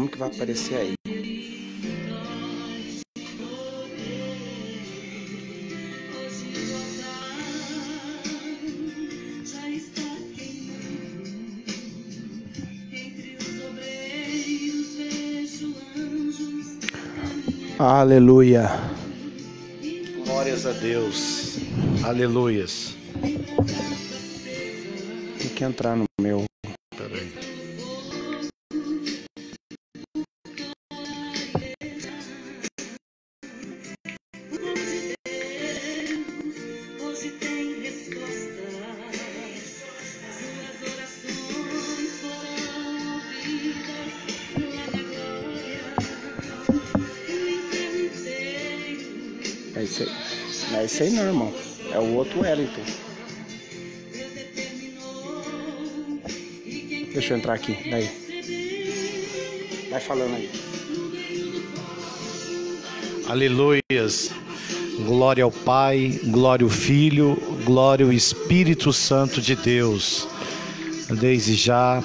Como que vai aparecer aí? Aleluia. Glórias a Deus. Aleluias. Tem que entrar no meu. Peraí. Não é esse aí não, irmão. É o outro Wellington. Deixa eu entrar aqui, daí. Vai falando aí. Aleluias. Glória ao Pai, glória ao Filho, glória ao Espírito Santo de Deus. Desde já,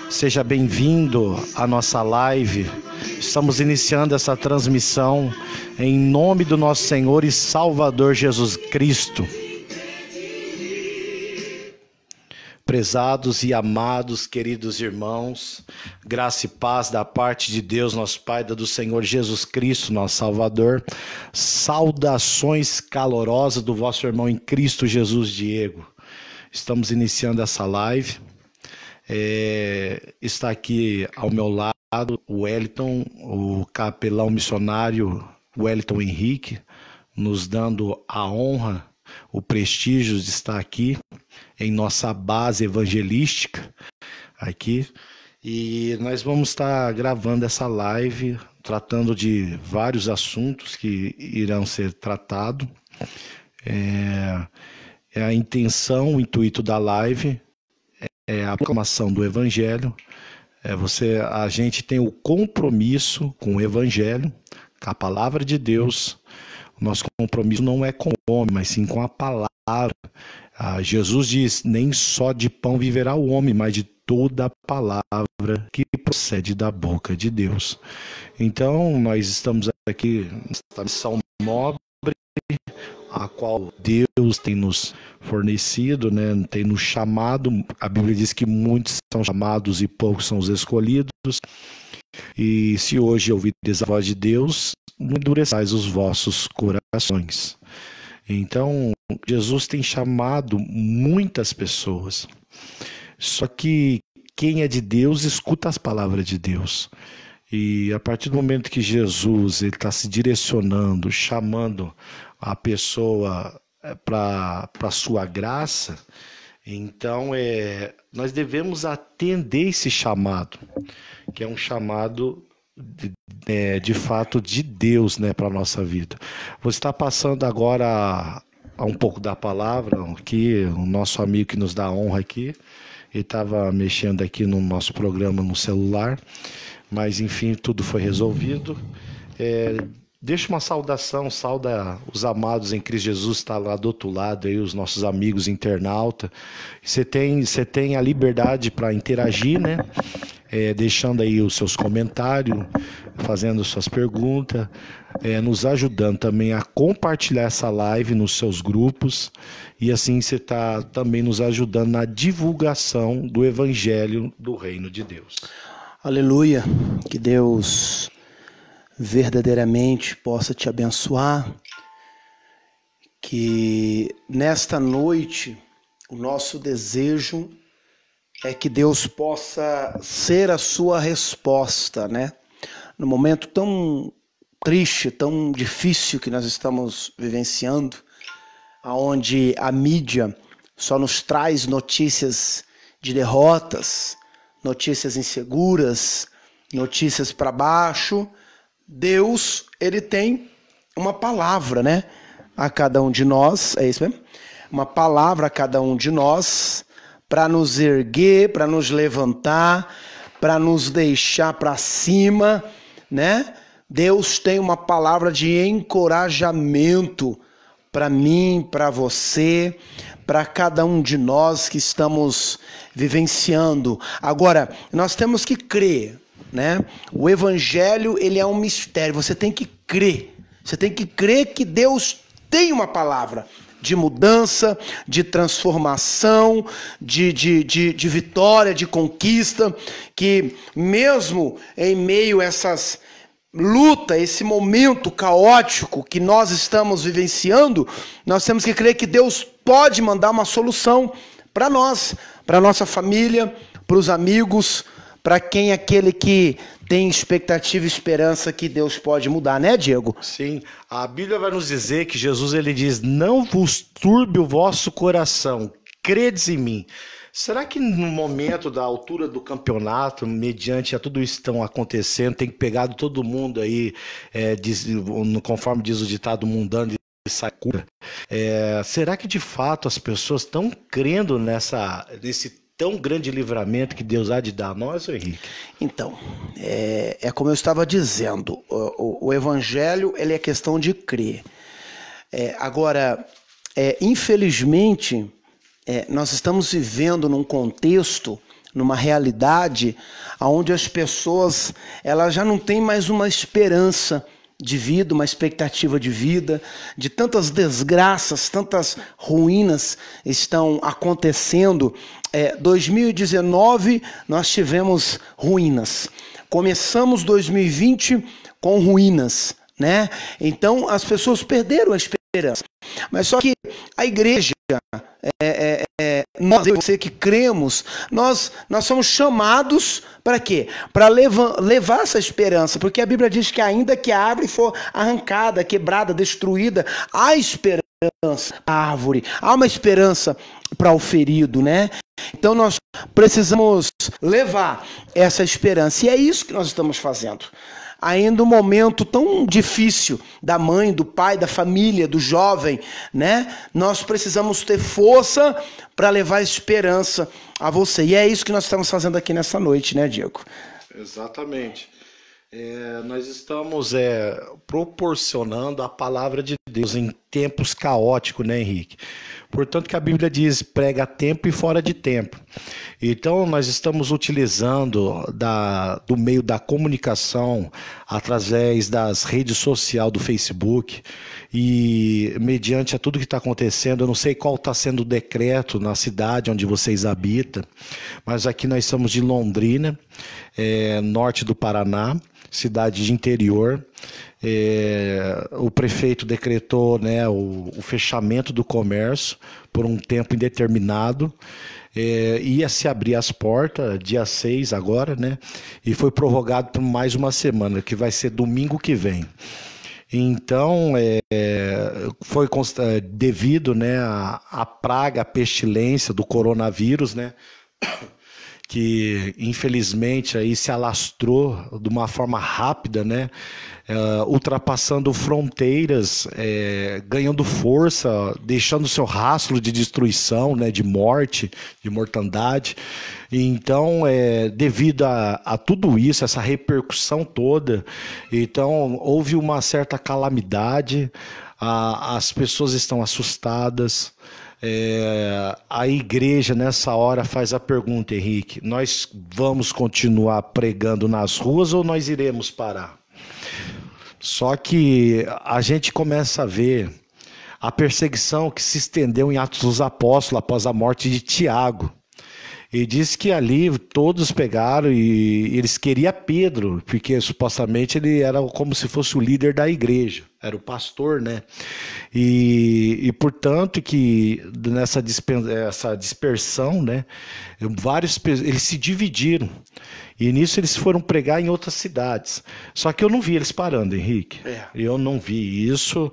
seja bem-vindo à nossa live. Estamos iniciando essa transmissão em nome do nosso Senhor e Salvador Jesus Cristo. Prezados e amados, queridos irmãos, graça e paz da parte de Deus, nosso Pai, do Senhor Jesus Cristo, nosso Salvador. Saudações calorosas do vosso irmão em Cristo Jesus, Diego. Estamos iniciando essa live. Está aqui ao meu lado o Wellington, o capelão missionário Wellington Henrique, nos dando a honra, o prestígio de estar aqui em nossa base evangelística aqui, e nós vamos estar gravando essa live tratando de vários assuntos que irão ser tratados. A intenção, o intuito da live é a proclamação do evangelho. A gente tem o compromisso com o evangelho, com a palavra de Deus. O nosso compromisso não é com o homem, mas sim com a palavra. Jesus diz: nem só de pão viverá o homem, mas de toda a palavra que procede da boca de Deus. Então, nós estamos aqui nessa missão nobre, a qual Deus tem nos fornecido, né? Tem nos chamado. A Bíblia diz que muitos são chamados e poucos são os escolhidos. E se hoje ouvireis a voz de Deus, não endureçais os vossos corações. Então, Jesus tem chamado muitas pessoas. Só que quem é de Deus escuta as palavras de Deus. E a partir do momento que Jesus está se direcionando, chamando a pessoa para a sua graça, então nós devemos atender esse chamado, que é um chamado de fato de Deus, né, para a nossa vida. Vou estar passando agora a um pouco da palavra aqui, o nosso amigo que nos dá a honra aqui, ele estava mexendo aqui no nosso programa no celular, mas enfim, tudo foi resolvido. Deixa uma saudação, sauda os amados em Cristo Jesus, está lá do outro lado, aí, os nossos amigos internautas. Você tem a liberdade para interagir, né? Deixando aí os seus comentários, fazendo suas perguntas, nos ajudando também a compartilhar essa live nos seus grupos, e assim você está também nos ajudando na divulgação do Evangelho do Reino de Deus. Aleluia, que Deus verdadeiramente possa te abençoar, que nesta noite o nosso desejo é que Deus possa ser a sua resposta, né? No momento tão triste, tão difícil que nós estamos vivenciando, onde a mídia só nos traz notícias de derrotas, notícias inseguras, notícias para baixo. Deus, ele tem uma palavra, né? A cada um de nós, é isso mesmo? Uma palavra a cada um de nós, para nos erguer, para nos levantar, para nos deixar para cima, né? Deus tem uma palavra de encorajamento para mim, para você, para cada um de nós que estamos vivenciando. Agora, nós temos que crer, né? O evangelho, ele é um mistério, você tem que crer. Você tem que crer que Deus tem uma palavra de mudança, de transformação, de vitória, de conquista, que mesmo em meio a essas luta, esse momento caótico que nós estamos vivenciando, nós temos que crer que Deus pode mandar uma solução para nós, para nossa família, para os amigos, para quem é aquele que tem expectativa e esperança que Deus pode mudar, né, Diego? Sim, a Bíblia vai nos dizer que Jesus ele diz: não vos turbe o vosso coração, credes em mim. Será que no momento da altura do campeonato, mediante a tudo isso que estão acontecendo, tem pegado todo mundo aí, conforme diz o ditado mundano, de sacura? Será que de fato as pessoas estão crendo nesse tão grande livramento que Deus há de dar a nós, Henrique? Então, é como eu estava dizendo, o evangelho ele é questão de crer. Agora, infelizmente, nós estamos vivendo num contexto, numa realidade, onde as pessoas elas já não têm mais uma esperança de vida, uma expectativa de vida, de tantas desgraças, tantas ruínas estão acontecendo. 2019 nós tivemos ruínas, começamos 2020 com ruínas, né? Então as pessoas perderam a esperança, mas só que a igreja, nós, eu e você que cremos, nós somos chamados para quê? Para levar essa esperança, porque a Bíblia diz que ainda que a árvore for arrancada, quebrada, destruída, há esperança na árvore, há uma esperança para o ferido, né? Então nós precisamos levar essa esperança, e é isso que nós estamos fazendo. Ainda um momento tão difícil da mãe, do pai, da família, do jovem, né? Nós precisamos ter força para levar esperança a você. E é isso que nós estamos fazendo aqui nessa noite, né, Diego? Exatamente. Nós estamos proporcionando a palavra de Deus em tempos caóticos, né, Henrique? Portanto, que a Bíblia diz, prega a tempo e fora de tempo. Então, nós estamos utilizando do meio da comunicação, através das redes sociais, do Facebook, e mediante a tudo que está acontecendo, eu não sei qual está sendo o decreto na cidade onde vocês habitam, mas aqui nós estamos de Londrina, norte do Paraná, cidade de interior. O prefeito decretou, né, o fechamento do comércio por um tempo indeterminado. Ia se abrir as portas dia 6 agora, né? E foi prorrogado por mais uma semana, que vai ser domingo que vem. Então, foi devido, né, à praga, à pestilência do coronavírus, né? Que infelizmente aí se alastrou de uma forma rápida, né? Ultrapassando fronteiras, ganhando força, deixando seu rastro de destruição, né? De morte, de mortandade. Então, devido a tudo isso, essa repercussão toda, então houve uma certa calamidade, as pessoas estão assustadas. A igreja nessa hora faz a pergunta, Henrique: nós vamos continuar pregando nas ruas ou nós iremos parar? Só que a gente começa a ver a perseguição que se estendeu em Atos dos Apóstolos após a morte de Tiago. E diz que ali todos pegaram e eles queriam Pedro, porque supostamente ele era como se fosse o líder da igreja, era o pastor, né? E portanto que nessa essa dispersão, né? Eles se dividiram. E nisso eles foram pregar em outras cidades. Só que eu não vi eles parando, Henrique. Eu não vi isso.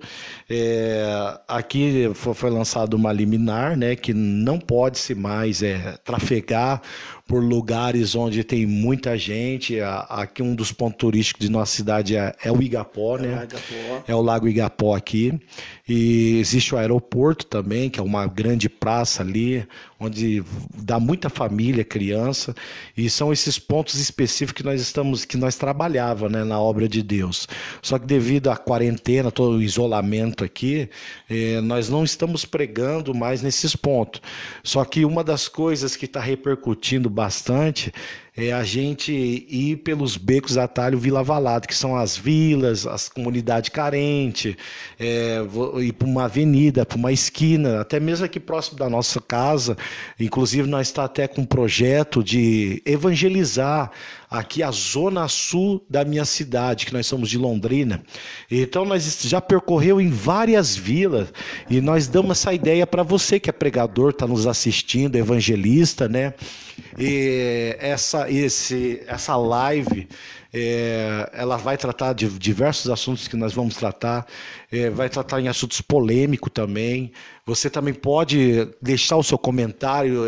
Aqui foi lançado uma liminar, né, que não pode-se mais trafegar por lugares onde tem muita gente. Aqui um dos pontos turísticos de nossa cidade é o Igapó, né? É o Lago Igapó aqui. E existe o aeroporto também, que é uma grande praça ali, onde dá muita família, criança, e são esses pontos específicos que nós trabalhávamos, né, na obra de Deus. Só que devido à quarentena, todo o isolamento aqui, nós não estamos pregando mais nesses pontos. Só que uma das coisas que está repercutindo bastante é a gente ir pelos becos atalho Vila Valado, que são as vilas, as comunidades carentes, ir para uma avenida, para uma esquina, até mesmo aqui próximo da nossa casa. Inclusive, nós está até com um projeto de evangelizar aqui a zona sul da minha cidade, que nós somos de Londrina. Então nós já percorreu em várias vilas e nós damos essa ideia para você que é pregador, está nos assistindo, evangelista, né? E essa live, ela vai tratar de diversos assuntos que nós vamos tratar, vai tratar em assuntos polêmicos também. Você também pode deixar o seu comentário,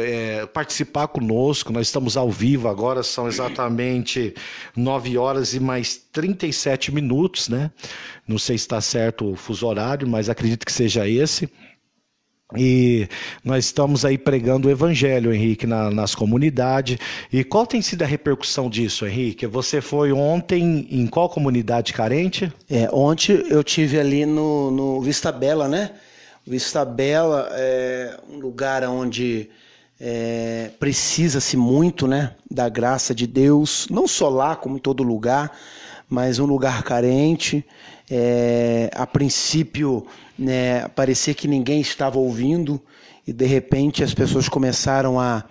participar conosco. Nós estamos ao vivo agora, são exatamente 9 horas e mais 37 minutos, né? Não sei se está certo o fuso horário, mas acredito que seja esse. E nós estamos aí pregando o evangelho, Henrique, nas comunidades. E qual tem sido a repercussão disso, Henrique? Você foi ontem em qual comunidade carente? Ontem eu tive ali no Vista Bela, né? Vista Bela é um lugar onde precisa-se muito, né, da graça de Deus, não só lá, como em todo lugar, mas um lugar carente. A princípio, né, parecia que ninguém estava ouvindo e de repente as pessoas começaram a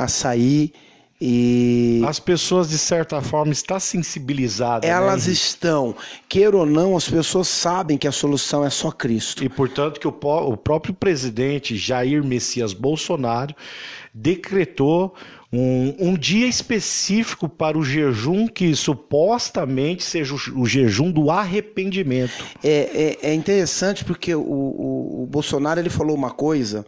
sair e... As pessoas, de certa forma, estão sensibilizadas. Elas né, estão, queira ou não, as pessoas sabem que a solução é só Cristo. E, portanto, que o próprio presidente Jair Messias Bolsonaro decretou um dia específico para o jejum, que supostamente seja o jejum do arrependimento. É interessante porque o Bolsonaro ele falou uma coisa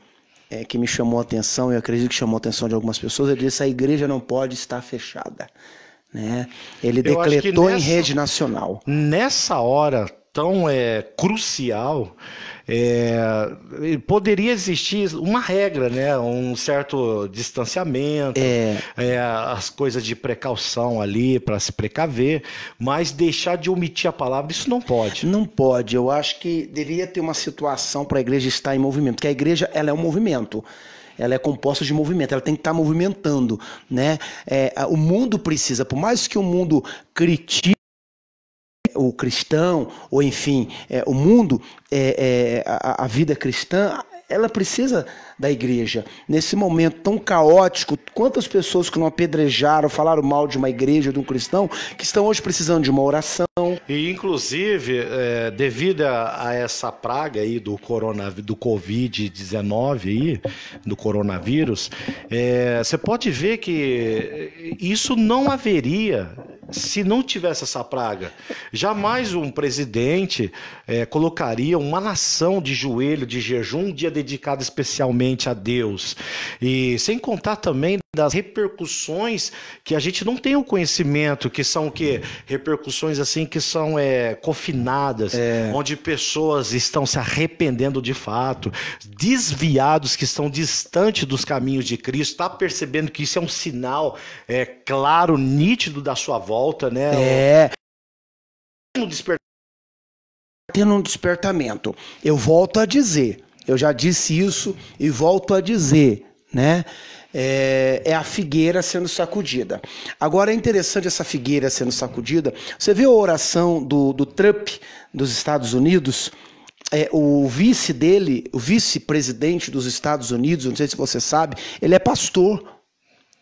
que me chamou a atenção, e eu acredito que chamou a atenção de algumas pessoas. Ele disse: a igreja não pode estar fechada, né? Ele decretou em rede nacional. Nessa hora tão crucial, poderia existir uma regra, né? Um certo distanciamento, as coisas de precaução ali para se precaver, mas deixar de omitir a palavra, isso não pode. Não pode. Eu acho que deveria ter uma situação para a igreja estar em movimento, porque a igreja ela é um movimento. Ela é composta de movimento, ela tem que estar movimentando, né? O mundo precisa, por mais que o mundo critique o cristão, ou enfim, o mundo, a vida cristã, ela precisa da igreja. Nesse momento tão caótico, quantas pessoas que não apedrejaram, falaram mal de uma igreja, de um cristão, que estão hoje precisando de uma oração. E, inclusive, devido a essa praga aí do Covid-19, aí, do coronavírus, você pode ver que isso não haveria se não tivesse essa praga. Jamais um presidente colocaria uma nação de joelho, de jejum, um dia dedicado especialmente a Deus. E sem contar também das repercussões que a gente não tem o conhecimento, que são o quê? Repercussões assim que são confinadas, onde pessoas estão se arrependendo de fato, desviados, que estão distantes dos caminhos de Cristo, está percebendo que isso é um sinal claro, nítido da sua volta, né? Tendo um despertamento. Eu volto a dizer, eu já disse isso e volto a dizer, né? É a figueira sendo sacudida. Agora é interessante essa figueira sendo sacudida. Você viu a oração do Trump dos Estados Unidos? O vice dele, o vice-presidente dos Estados Unidos, não sei se você sabe, ele é pastor.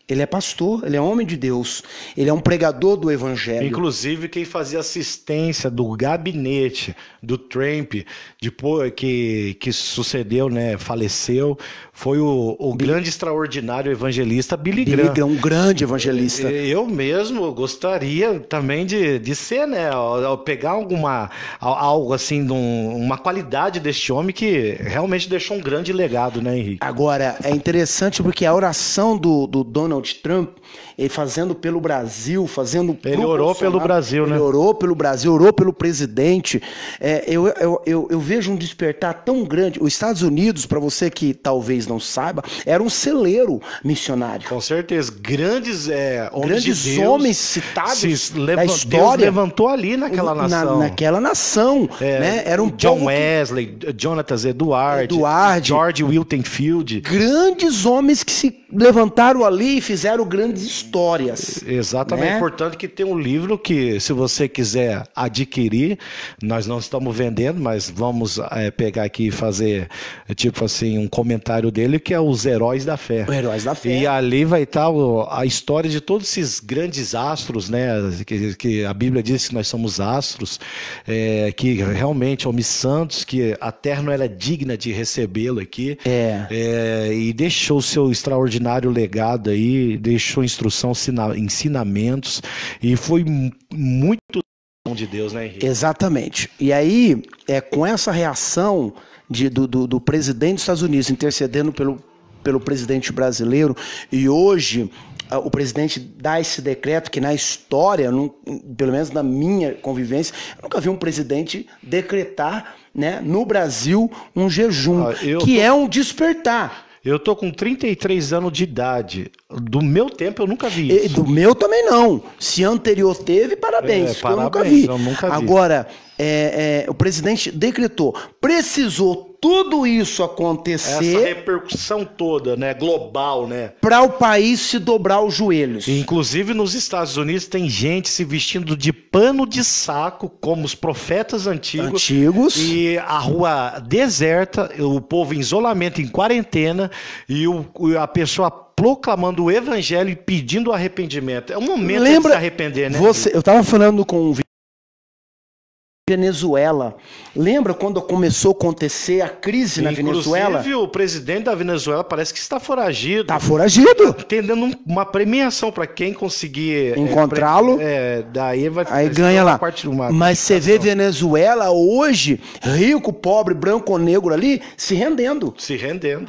Ele é pastor, ele é homem de Deus, ele é um pregador do evangelho. Inclusive, quem fazia assistência do gabinete do Trump, depois que sucedeu, né, faleceu, foi o grande, extraordinário evangelista Billy Graham. Um grande evangelista. Eu mesmo gostaria também de ser, né, pegar algo assim, uma qualidade deste homem que realmente deixou um grande legado, né, Henrique? Agora, é interessante porque a oração do Donald Trump, ele fazendo pelo Brasil, ele orou pelo Brasil, né? Ele orou pelo Brasil, orou pelo presidente. Eu vejo um despertar tão grande. Os Estados Unidos, para você que talvez não saiba, era um celeiro missionário. Com certeza, grandes homens de Deus, homens citados da história. Deus levantou ali naquela nação. Naquela nação, né? Era um John Wesley, Jonathan Edwards, George Whitefield. Grandes homens que se levantaram ali e fizeram grandes histórias. Exatamente, né? Portanto que tem um livro que, se você quiser adquirir, nós não estamos vendendo, mas vamos pegar aqui e fazer, tipo assim, um comentário dele, que é Os Heróis da Fé. Os Heróis da Fé. E ali vai estar a história de todos esses grandes astros, né? Que a Bíblia diz que nós somos astros, que realmente homens santos, que a terra não era digna de recebê-lo aqui. E deixou o seu extraordinário legado aí, deixou instrução, ensinamentos, e foi muito de Deus, né, Henrique? Exatamente. E aí, com essa reação do presidente dos Estados Unidos intercedendo pelo presidente brasileiro, e hoje o presidente dá esse decreto que na história, pelo menos na minha convivência, eu nunca vi um presidente decretar, né, no Brasil um jejum, é um despertar. Eu tô com 33 anos de idade. Do meu tempo eu nunca vi isso. Do meu também não. Se anterior teve, parabéns. Parabéns, eu nunca vi. Agora, o presidente decretou. Precisou tudo isso acontecer. Essa repercussão toda, né, global, né? Para o país se dobrar os joelhos. Inclusive nos Estados Unidos tem gente se vestindo de pano de saco, como os profetas antigos. E a rua deserta, o povo em isolamento, em quarentena, e a pessoa proclamando o evangelho e pedindo arrependimento. É um momento de se arrepender, né? Eu estava falando com Venezuela. Lembra quando começou a acontecer a crise na Venezuela? Inclusive, o presidente da Venezuela parece que está foragido. Está foragido. Tendendo uma premiação para quem conseguir encontrá-lo. Daí aí ganha lá. Mas você vê Venezuela hoje, rico, pobre, branco ou negro ali, se rendendo.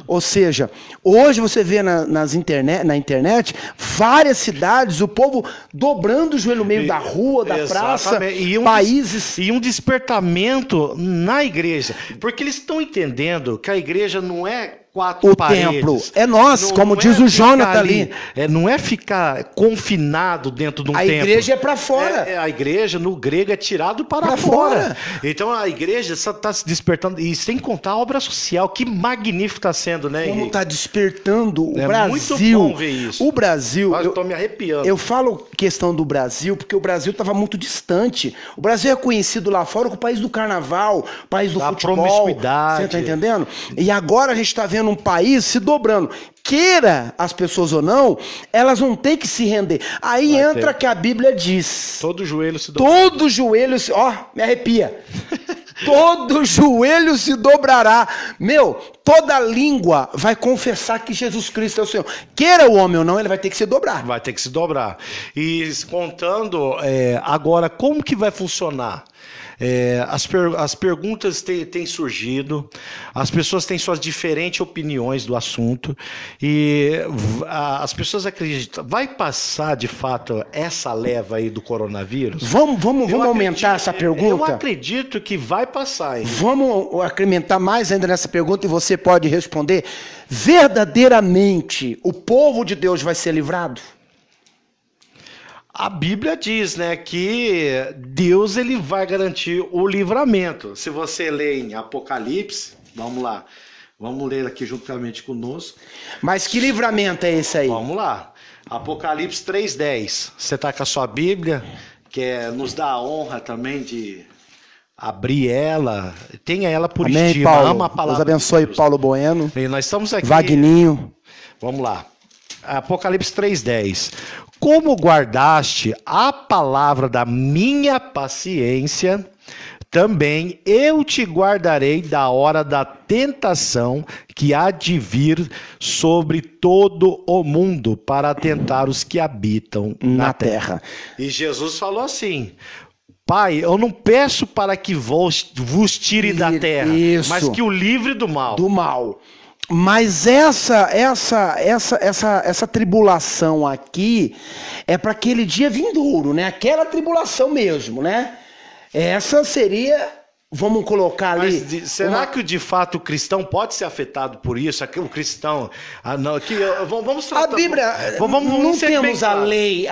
Ou seja, hoje você vê na internet várias cidades, o povo dobrando o joelho no meio da rua, da praça, países. E um despertamento na igreja, porque eles estão entendendo que a igreja não é quatro paredes. O templo é nós, como diz o Jonathan ali. Não é ficar confinado dentro de um templo. A igreja é para fora. A igreja, no grego, é tirado para fora. Então a igreja está se despertando, e sem contar a obra social, que magnífico está sendo, né, Henrique? Como está despertando o Brasil. É muito bom ver isso. O Brasil... Eu estou me arrepiando. Eu falo questão do Brasil, porque o Brasil estava muito distante. O Brasil é conhecido lá fora como o país do carnaval, país do futebol. Promiscuidade. Você está entendendo? E agora a gente está vendo um país se dobrando. Queira as pessoas ou não, elas vão ter que se render. Aí entra que a Bíblia diz. Todo joelho se dobrará. Todo joelho se... Ó, me arrepia. Todo joelho se dobrará. Toda língua vai confessar que Jesus Cristo é o Senhor. Queira o homem ou não, ele vai ter que se dobrar. Vai ter que se dobrar. E contando agora, como que vai funcionar? As perguntas têm surgido, as pessoas têm suas diferentes opiniões do assunto, e as pessoas acreditam, vai passar de fato essa leva aí do coronavírus? Vamos aumentar essa pergunta? Eu acredito que vai passar. Hein? Vamos acrescentar mais ainda nessa pergunta e você pode responder. Verdadeiramente, o povo de Deus vai ser livrado? A Bíblia diz, né, que Deus ele vai garantir o livramento. Se você lê em Apocalipse, vamos lá, vamos ler aqui juntamente conosco. Mas que livramento é esse aí? Vamos lá, Apocalipse 3:10. Você está com a sua Bíblia, nos dá a honra também de abrir ela, tenha ela por Amém, estima, Paulo. ama a palavra. Deus abençoe de Deus. Paulo Bueno. E nós estamos aqui. Vagninho. Vamos lá. Apocalipse 3:10. Como guardaste a palavra da minha paciência, também eu te guardarei da hora da tentação que há de vir sobre todo o mundo para tentar os que habitam na terra. E Jesus falou assim: Pai, eu não peço para que vos tire da terra, mas que o livre do mal. Do mal. Mas essa tribulação aqui é para aquele dia vindouro, né? Aquela tribulação mesmo, né? Essa seria vamos colocar ali... Mas será que de fato o cristão pode ser afetado por isso? O cristão... vamos tratar... A Bíblia... Vamos não ser temos bem claro. a lei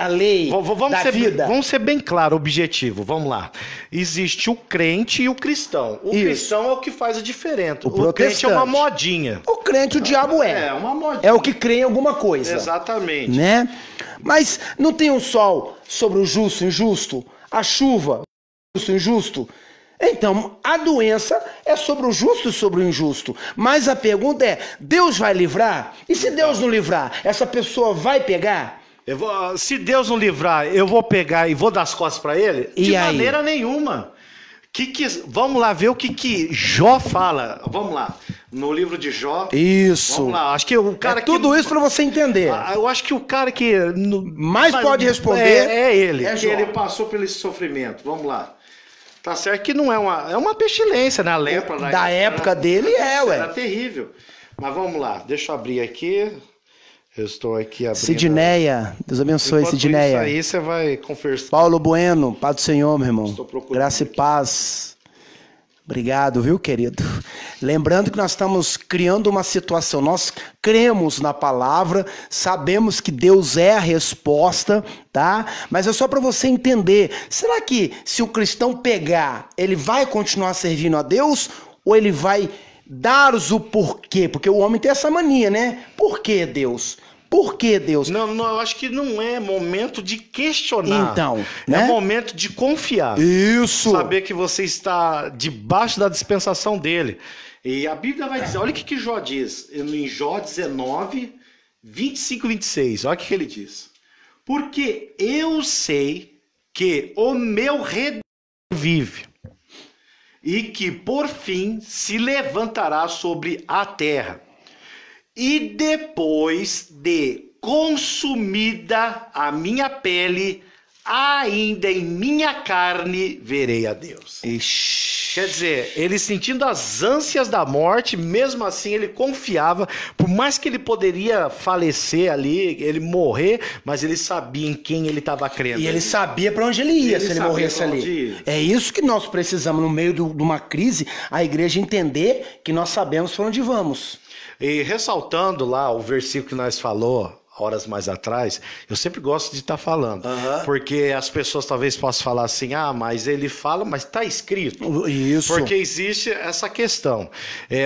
da vida. Vamos ser bem claro, objetivo. Vamos lá. Existe o crente e o cristão. O cristão é o que faz a diferença. O crente é uma modinha. O crente, o diabo É uma modinha. É o que crê em alguma coisa. Exatamente. Né? Mas não tem o sol sobre o justo e injusto? A chuva sobre o justo e injusto? Então, a doença é sobre o justo e sobre o injusto. Mas a pergunta é, Deus vai livrar? E se Deus não livrar, essa pessoa vai pegar? Se Deus não livrar, eu vou pegar e vou dar as costas para ele? E de aí? maneira nenhuma. Vamos lá ver o que Jó fala. Vamos lá. No livro de Jó. Isso. Vamos lá. Acho que o cara tudo isso para você entender. Eu acho que o cara que mais pode responder é ele. É que Jó. ele passou por esse sofrimento. Vamos lá. Tá certo que não é uma pestilência, né? A lepra da época dele ué. Era terrível. Mas vamos lá. Deixa eu abrir aqui. Eu estou aqui abrindo. Sidneia, Deus abençoe, Sidneia. Isso aí você vai conversar. Paulo Bueno, paz do Senhor, meu irmão. Estou procurando Graça aqui. e paz. Obrigado, viu, querido? Lembrando que nós estamos criando uma situação. Nós cremos na palavra, sabemos que Deus é a resposta, tá? Mas é só para você entender. Será que se o cristão pegar, ele vai continuar servindo a Deus ou ele vai dar-os o porquê? Porque o homem tem essa mania, né? Por que Deus? Por que Deus? Não, eu acho que não é momento de questionar. Então, né? É momento de confiar. Isso. Saber que você está debaixo da dispensação dele. E a Bíblia vai dizer, olha o que Jó diz, em Jó 19, 25 e 26, olha o que ele diz. Porque eu sei que o meu Redentor vive e que por fim se levantará sobre a terra. E depois de consumida a minha pele, ainda em minha carne verei a Deus. Ixi. Quer dizer, ele sentindo as ânsias da morte, mesmo assim ele confiava, por mais que ele poderia falecer ali, ele morrer, mas ele sabia em quem ele estava crendo. E ele sabia para onde ele ia se ele sabia morresse pra onde ali. ia. É isso que nós precisamos, no meio de uma crise, a igreja entender que nós sabemos para onde vamos. E ressaltando lá o versículo que nós falou horas mais atrás, eu sempre gosto de estar falando, porque as pessoas talvez possam falar assim, mas ele fala, mas está escrito. Isso. Porque existe essa questão.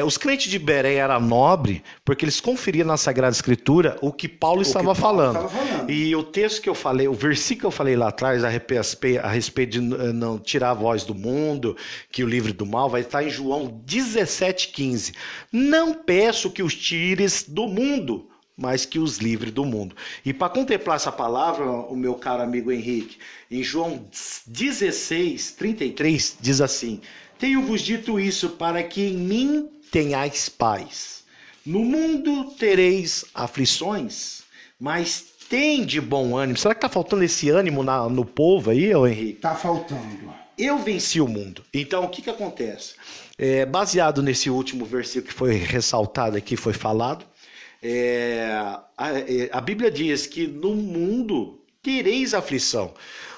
Os crentes de Bereia eram nobres, porque eles conferiam na Sagrada Escritura o que Paulo estava falando. E o texto que eu falei, o versículo que eu falei lá atrás, a respeito de não tirar a voz do mundo, que o livre do mal, vai estar em João 17,15. Não peço que os tires do mundo, mas que os livre do mundo. E para contemplar essa palavra, o meu caro amigo Henrique, em João 16:33, diz assim: tenho-vos dito isso para que em mim tenhais paz. No mundo tereis aflições, mas tende bom ânimo. Será que está faltando esse ânimo no povo aí, ô Henrique? Tá faltando. Eu venci o mundo. Então, o que acontece? Baseado nesse último versículo que foi ressaltado aqui, foi falado, a Bíblia diz que no mundo tereis aflição,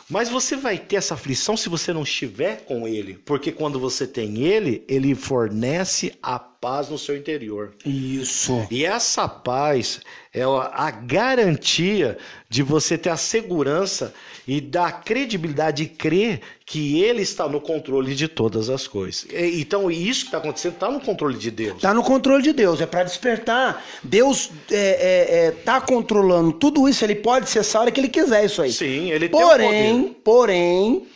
mas você vai ter essa aflição se você não estiver com ele, porque quando você tem ele, ele fornece a paz no seu interior. Isso. E essa paz é a garantia de você ter a segurança e da credibilidade de crer que ele está no controle de todas as coisas. Então, isso que está acontecendo está no controle de Deus. Está no controle de Deus, é para despertar. Deus está controlando tudo isso, ele pode cessar a hora que ele quiser isso aí. Sim, ele tem o poder. Porém,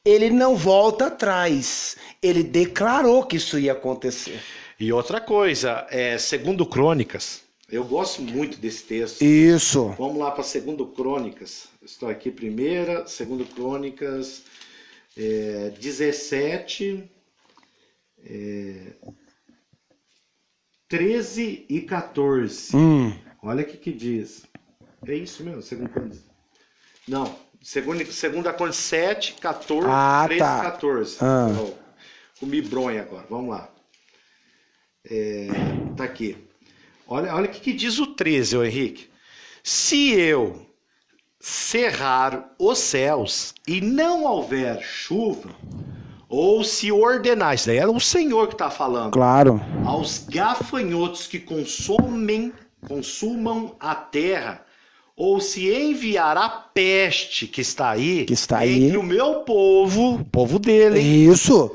ele não volta atrás. Ele declarou que isso ia acontecer. E outra coisa, segundo Crônicas, eu gosto muito desse texto. Isso. Vamos lá para segundo Crônicas. Estou aqui primeira, segundo Crônicas 17, 13 e 14. Olha o que diz. É isso mesmo, segundo Crônicas. Não, segunda Crônicas 7, 14, 13 e 14. Comi bronha agora, vamos lá. Tá aqui. Olha o que diz o 13, ô Henrique. Se eu cerrar os céus e não houver chuva, ou se ordenar, isso daí era o Senhor que está falando, Claro. aos gafanhotos que consumam a terra, ou se enviar a peste que está aí, entre o meu povo, o povo dele. Isso.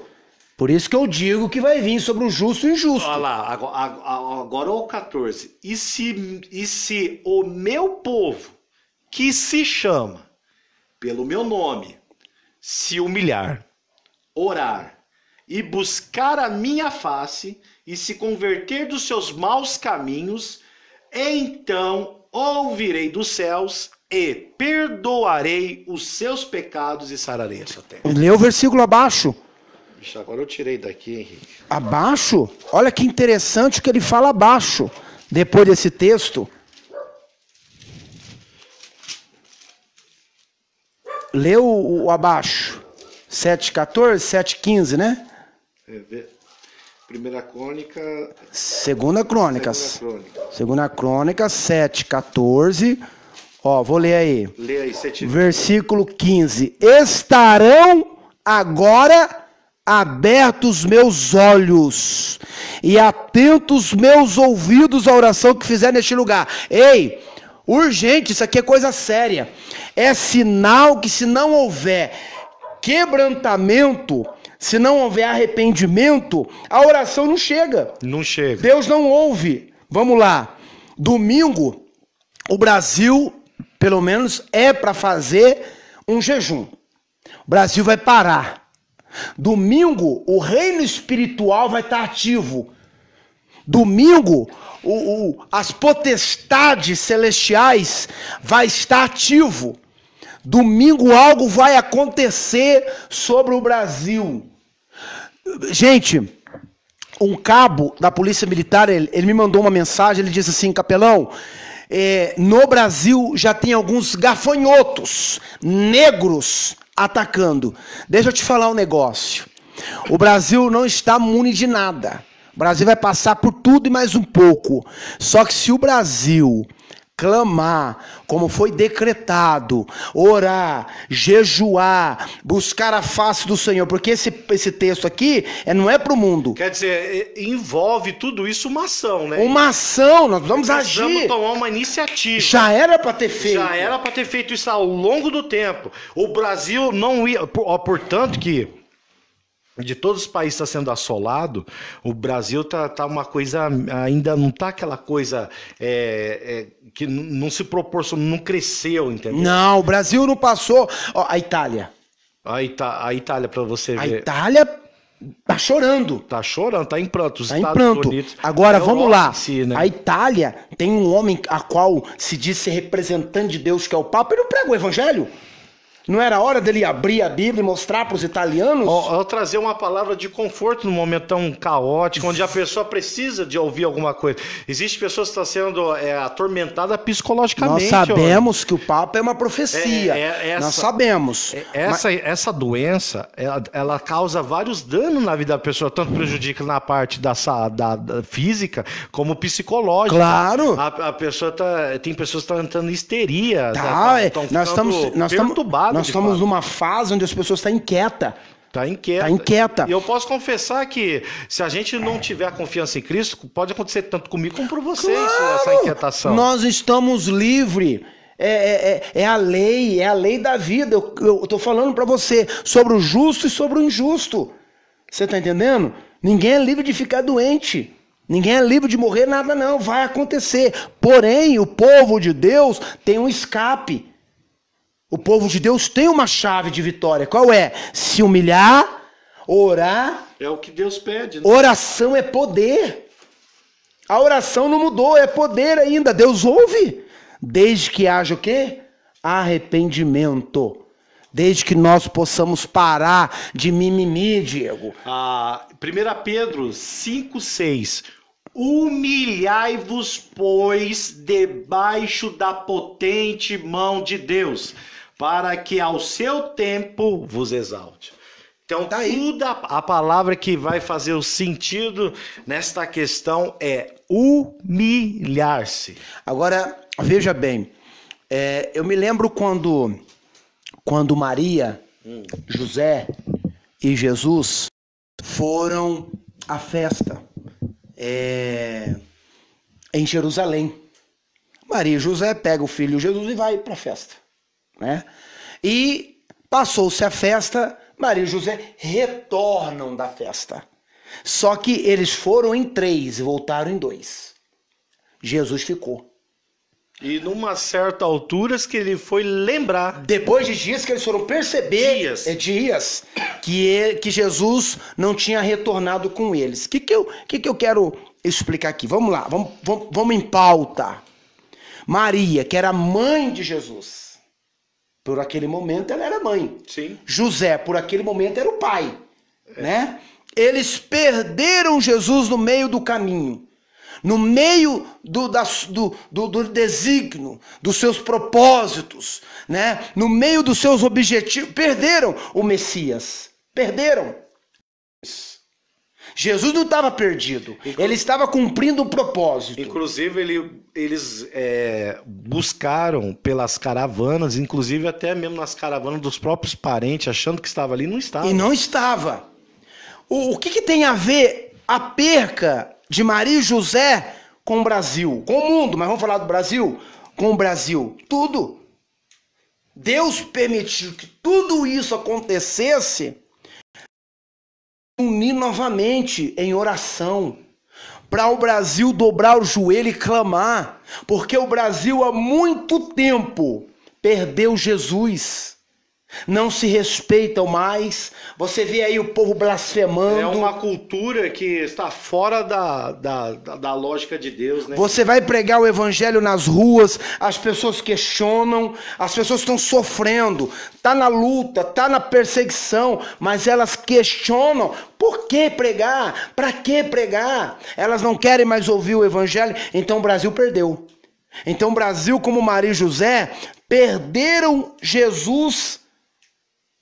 Por isso que eu digo que vai vir sobre o justo e o injusto. Olha lá, agora o 14. E se o meu povo, que se chama pelo meu nome, se humilhar, orar e buscar a minha face e se converter dos seus maus caminhos, então ouvirei dos céus e perdoarei os seus pecados e sararei essa terra. Lê o versículo abaixo. Ixi, agora eu tirei daqui, Henrique. Abaixo? Olha que interessante o que ele fala abaixo, depois desse texto. Lê o abaixo. 7,14, 7,15, né? Primeira Crônica. Segunda Crônicas. Segunda Crônicas, 7,14. Ó, vou ler aí. Lê aí, 7. Versículo 15. Estarão agora abertos meus olhos e atentos meus ouvidos à oração que fizer neste lugar. Ei, urgente, isso aqui é coisa séria. É sinal que se não houver quebrantamento, se não houver arrependimento, a oração não chega. Não chega. Deus não ouve. Vamos lá. Domingo, o Brasil, pelo menos, é para fazer um jejum. O Brasil vai parar. Domingo, o reino espiritual vai estar ativo. Domingo, as potestades celestiais vai estar ativo. Domingo, algo vai acontecer sobre o Brasil. Gente, um cabo da Polícia Militar, ele me mandou uma mensagem, ele disse assim, capelão, no Brasil já tem alguns gafanhotos negros atacando. Deixa eu te falar um negócio. O Brasil não está imune de nada. O Brasil vai passar por tudo e mais um pouco. Só que se o Brasil clamar, como foi decretado, orar, jejuar, buscar a face do Senhor, porque esse texto aqui não é para o mundo. Quer dizer, envolve tudo isso uma ação, né? Uma ação, nós vamos agir. Precisamos tomar uma iniciativa. Já era para ter feito. Já era para ter feito isso ao longo do tempo. O Brasil não ia... Portanto que... De todos os países está sendo assolado, o Brasil tá uma coisa, ainda não tá aquela coisa que não se proporcionou, não cresceu, entendeu? Não, o Brasil não passou. Ó, a Itália. A Itália, para você ver. A Itália tá chorando. Tá chorando, tá em pranto. Os tá em Estados pranto. Unidos. Agora, vamos lá. Si, né? A Itália tem um homem a qual se diz ser representante de Deus, que é o Papa, ele não prega o evangelho. Não era hora dele abrir a Bíblia e mostrar para os italianos? Ao trazer uma palavra de conforto num momento tão caótico, onde a pessoa precisa de ouvir alguma coisa. Existem pessoas que estão sendo atormentadas psicologicamente. Nós sabemos que o Papa é uma profecia. Nós sabemos. Essa doença, ela causa vários danos na vida da pessoa, tanto prejudica na parte da física, como psicológica. Claro. A pessoa tem pessoas que estão entrando em histeria. Nós estamos numa fase onde as pessoas estão inquietas. Tá inquieta. E eu posso confessar que se a gente não tiver a confiança em Cristo, pode acontecer tanto comigo como por vocês, essa inquietação. Nós estamos livres. É a lei da vida. Eu tô falando para você sobre o justo e sobre o injusto. Você tá entendendo? Ninguém é livre de ficar doente. Ninguém é livre de morrer, nada não. Vai acontecer. Porém, o povo de Deus tem um escape. O povo de Deus tem uma chave de vitória. Qual é? Se humilhar, orar. É o que Deus pede. Né? Oração é poder. A oração não mudou, é poder ainda. Deus ouve. Desde que haja o quê? Arrependimento. Desde que nós possamos parar de mimimi, Diego. 1 Pedro 5,6. Humilhai-vos, pois, debaixo da potente mão de Deus, para que ao seu tempo vos exalte. Então, toda a palavra que vai fazer o sentido nesta questão é humilhar-se. Agora, veja bem, eu me lembro quando Maria, José e Jesus foram à festa em Jerusalém. Maria e José pegam o filho Jesus e vai para a festa, né? E passou-se a festa, Maria e José retornam da festa. Só que eles foram em 3 e voltaram em 2. Jesus ficou. E numa certa altura que ele foi lembrar. Depois de dias que eles foram perceber, dias que Jesus não tinha retornado com eles. O que eu quero explicar aqui? Vamos lá, vamos em pauta. Maria, que era mãe de Jesus, por aquele momento ela era mãe. Sim. José, por aquele momento, era o pai, né? Eles perderam Jesus no meio do caminho, no meio do desígnio, dos seus propósitos, né? No meio dos seus objetivos. Perderam o Messias. Perderam. Jesus não estava perdido. Ele estava cumprindo um propósito. Inclusive, eles buscaram pelas caravanas, inclusive até mesmo nas caravanas dos próprios parentes, achando que estava ali, não estava. E não estava. O que tem a ver a perca de Maria e José com o Brasil? Com o mundo, mas vamos falar do Brasil? Com o Brasil. Tudo. Deus permitiu que tudo isso acontecesse, unir novamente em oração, para o Brasil dobrar o joelho e clamar, porque o Brasil há muito tempo perdeu Jesus. Não se respeitam mais. Você vê aí o povo blasfemando. É uma cultura que está fora da lógica de Deus, né? Você vai pregar o evangelho nas ruas, as pessoas questionam, as pessoas estão sofrendo, tá na luta, tá na perseguição, mas elas questionam. Por que pregar? Para que pregar? Elas não querem mais ouvir o evangelho, então o Brasil perdeu. Então o Brasil, como Maria e José, perderam Jesus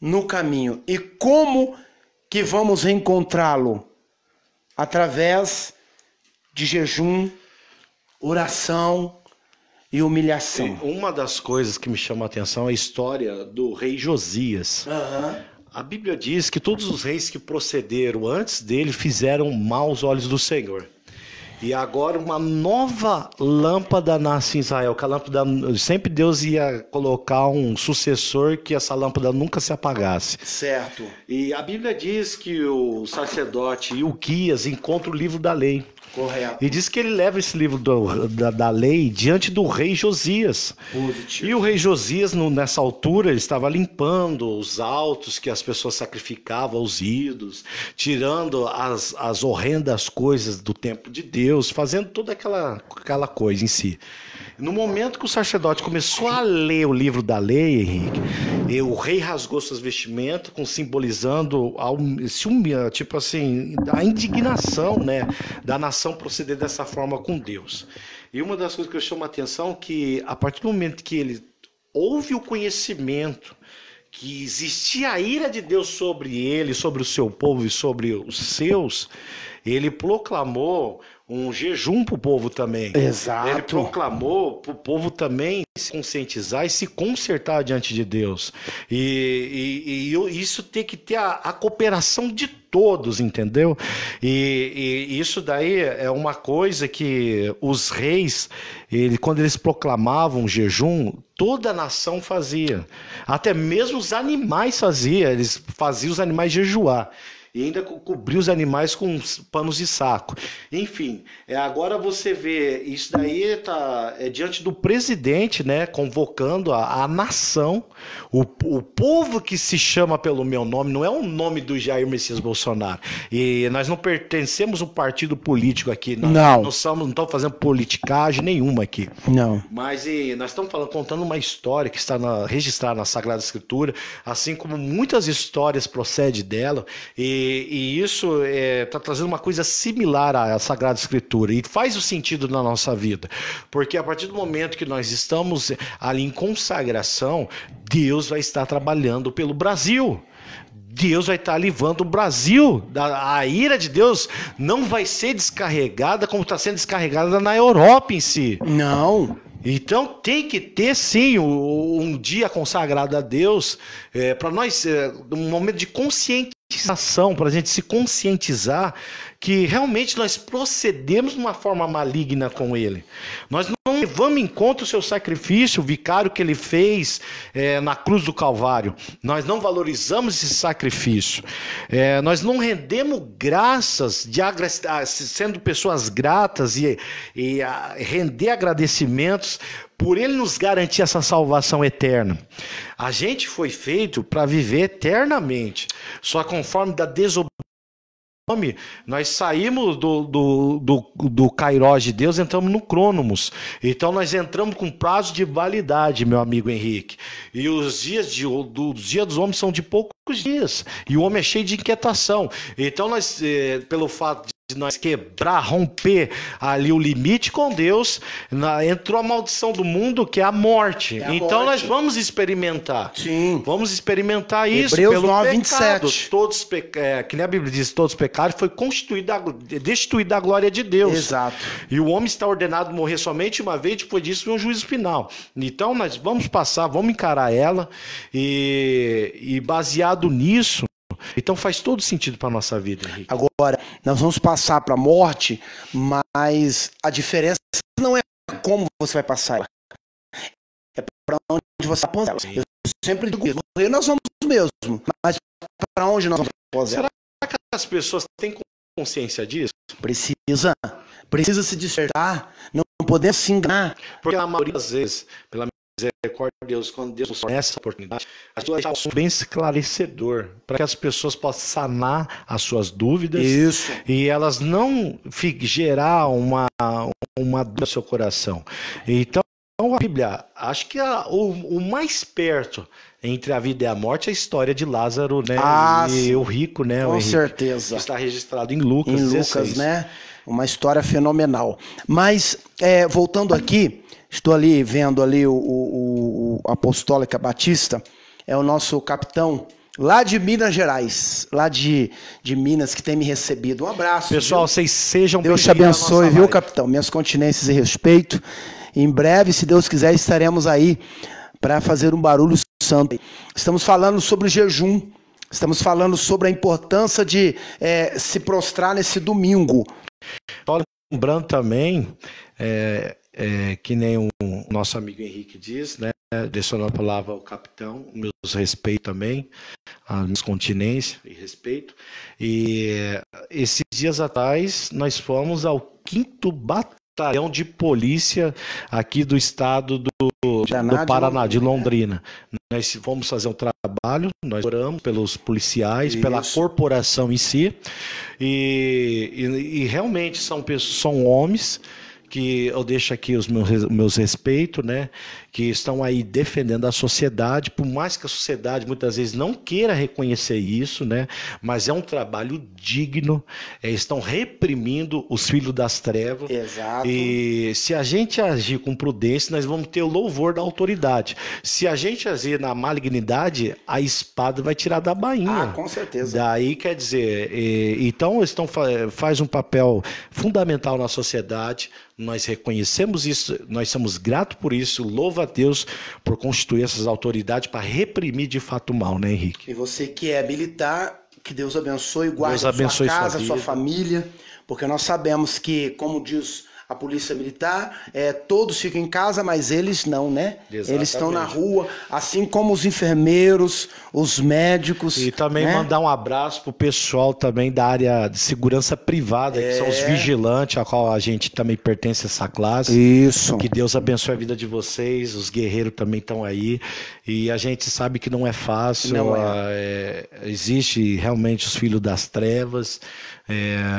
no caminho. E como que vamos reencontrá-lo? Através de jejum, oração e humilhação. Uma das coisas que me chama a atenção é a história do rei Josias. A Bíblia diz que todos os reis que procederam antes dele fizeram mal aos olhos do Senhor. E agora uma nova lâmpada nasce em Israel, que a lâmpada, sempre Deus ia colocar um sucessor que essa lâmpada nunca se apagasse. Certo. E a Bíblia diz que o sacerdote Ilquias encontra o livro da lei. Correto. E diz que ele leva esse livro da lei diante do rei Josias. Positivo. E o rei Josias, nessa altura, ele estava limpando os altos que as pessoas sacrificavam aos ídolos, tirando as horrendas coisas do templo de Deus, fazendo toda aquela coisa em si. No momento que o sacerdote começou a ler o livro da lei, Henrique, o rei rasgou suas vestimentas, simbolizando tipo assim, a indignação, né, da nação proceder dessa forma com Deus. E uma das coisas que eu chamo a atenção é que a partir do momento que ele houve o conhecimento que existia a ira de Deus sobre ele, sobre o seu povo e sobre os seus, ele proclamou um jejum para o povo também. Exato. Ele proclamou para o povo também se conscientizar e se consertar diante de Deus. E isso tem que ter a cooperação de todos, entendeu? E isso daí é uma coisa que os reis, quando eles proclamavam jejum, toda a nação fazia. Até mesmo os animais faziam. Eles faziam os animais jejuar. E ainda cobrir os animais com panos de saco. Enfim, agora você vê, isso daí está diante do presidente, né, convocando a nação, o povo que se chama pelo meu nome, não é o nome do Jair Messias Bolsonaro. E nós não pertencemos a um partido político aqui. Não estamos fazendo politicagem nenhuma aqui. Não. Mas nós estamos contando uma história que está registrada na Sagrada Escritura, assim como muitas histórias procedem dela, e isso está trazendo uma coisa similar à Sagrada Escritura, e faz o sentido na nossa vida, porque a partir do momento que nós estamos ali em consagração, Deus vai estar trabalhando pelo Brasil. Deus vai estar livrando o Brasil. A ira de Deus não vai ser descarregada como está sendo descarregada na Europa em si. Não. Então tem que ter sim um dia consagrado a Deus, para nós, um momento de conscientização para a gente se conscientizar que realmente nós procedemos de uma forma maligna com ele. Nós não levamos em conta o seu sacrifício, o vicário que ele fez na cruz do Calvário. Nós não valorizamos esse sacrifício. Nós não rendemos graças, sendo pessoas gratas e render agradecimentos por ele nos garantir essa salvação eterna. A gente foi feito para viver eternamente. Só conforme da desobediência, nós saímos do Kairos de Deus, entramos no Crônomos. Então nós entramos com prazo de validade, meu amigo Henrique. E os dias dos homens são de poucos dias. E o homem é cheio de inquietação. Então nós, pelo fato de nós quebrar, romper ali o limite com Deus, entrou a maldição do mundo, que é a morte. Então nós vamos experimentar. Sim. Vamos experimentar isso. Hebreus pelo 9, pecado. 27. Que nem a Bíblia diz, todos os pecados foi destituído da glória de Deus. Exato. E o homem está ordenado a morrer somente uma vez, depois disso vem um juízo final. Então nós vamos passar, vamos encarar ela, e baseado nisso, então faz todo sentido para a nossa vida, Henrique. Agora, nós vamos passar para a morte, mas a diferença não é como você vai passar, é para onde você vai passar. Eu sempre digo, morrer nós vamos mesmo, mas para onde nós vamos passar? Será que as pessoas têm consciência disso? Precisa se despertar, não podemos se enganar. Porque a maioria das vezes, pela misericórdia de Deus, quando Deus nos fornece essa oportunidade, a gente é um bem esclarecedor, para que as pessoas possam sanar as suas dúvidas. Isso. E elas não gerar uma dúvida no seu coração. Então, a Bíblia, acho que o mais perto entre a vida e a morte é a história de Lázaro, né? E o rico, né? Com Henrique, certeza. que está registrado em Lucas. Em 16. Lucas, né? Uma história fenomenal. Mas, voltando aqui, estou ali vendo ali o Apostólica Batista, é o nosso capitão lá de Minas Gerais, lá de Minas, que tem me recebido. Um abraço. Pessoal, viu? vocês sejam Deus bem-vindos. te abençoe, viu, capitão? Minhas continências e respeito. Em breve, se Deus quiser, estaremos aí para fazer um barulho santo. Estamos falando sobre jejum. Estamos falando sobre a importância de se prostrar nesse domingo. Lembrando também, que nem o nosso amigo Henrique diz, né? Direcionando a palavra ao capitão, meus respeitos também, a descontinência e respeito. E esses dias atrás nós fomos ao 5º Batalhão de Polícia aqui do estado do Paraná, de Londrina. Nós fomos fazer um trabalho, nós oramos pelos policiais, pela corporação em si, e realmente são homens que eu deixo aqui os meus respeitos, né? Que estão aí defendendo a sociedade, por mais que a sociedade muitas vezes não queira reconhecer isso, né? Mas é um trabalho digno, estão reprimindo os filhos das trevas. Exato. E se a gente agir com prudência, nós vamos ter o louvor da autoridade. Se a gente agir na malignidade, a espada vai tirar da bainha. Com certeza. Daí, quer dizer, então faz um papel fundamental na sociedade. Nós reconhecemos isso, nós somos gratos por isso, louva a Deus por constituir essas autoridades para reprimir de fato o mal, né, Henrique? E você que é militar, que Deus abençoe, guarde Deus abençoe sua casa, sua sua família, porque nós sabemos que, como diz a polícia militar, todos ficam em casa, mas eles não, né? Exatamente. Eles estão na rua, assim como os enfermeiros, os médicos. E também, né? Mandar um abraço pro pessoal também da área de segurança privada, que são os vigilantes, a qual a gente também pertence a essa classe. Isso. Que Deus abençoe a vida de vocês, os guerreiros também estão aí. E a gente sabe que não é fácil. Não existe realmente os filhos das trevas.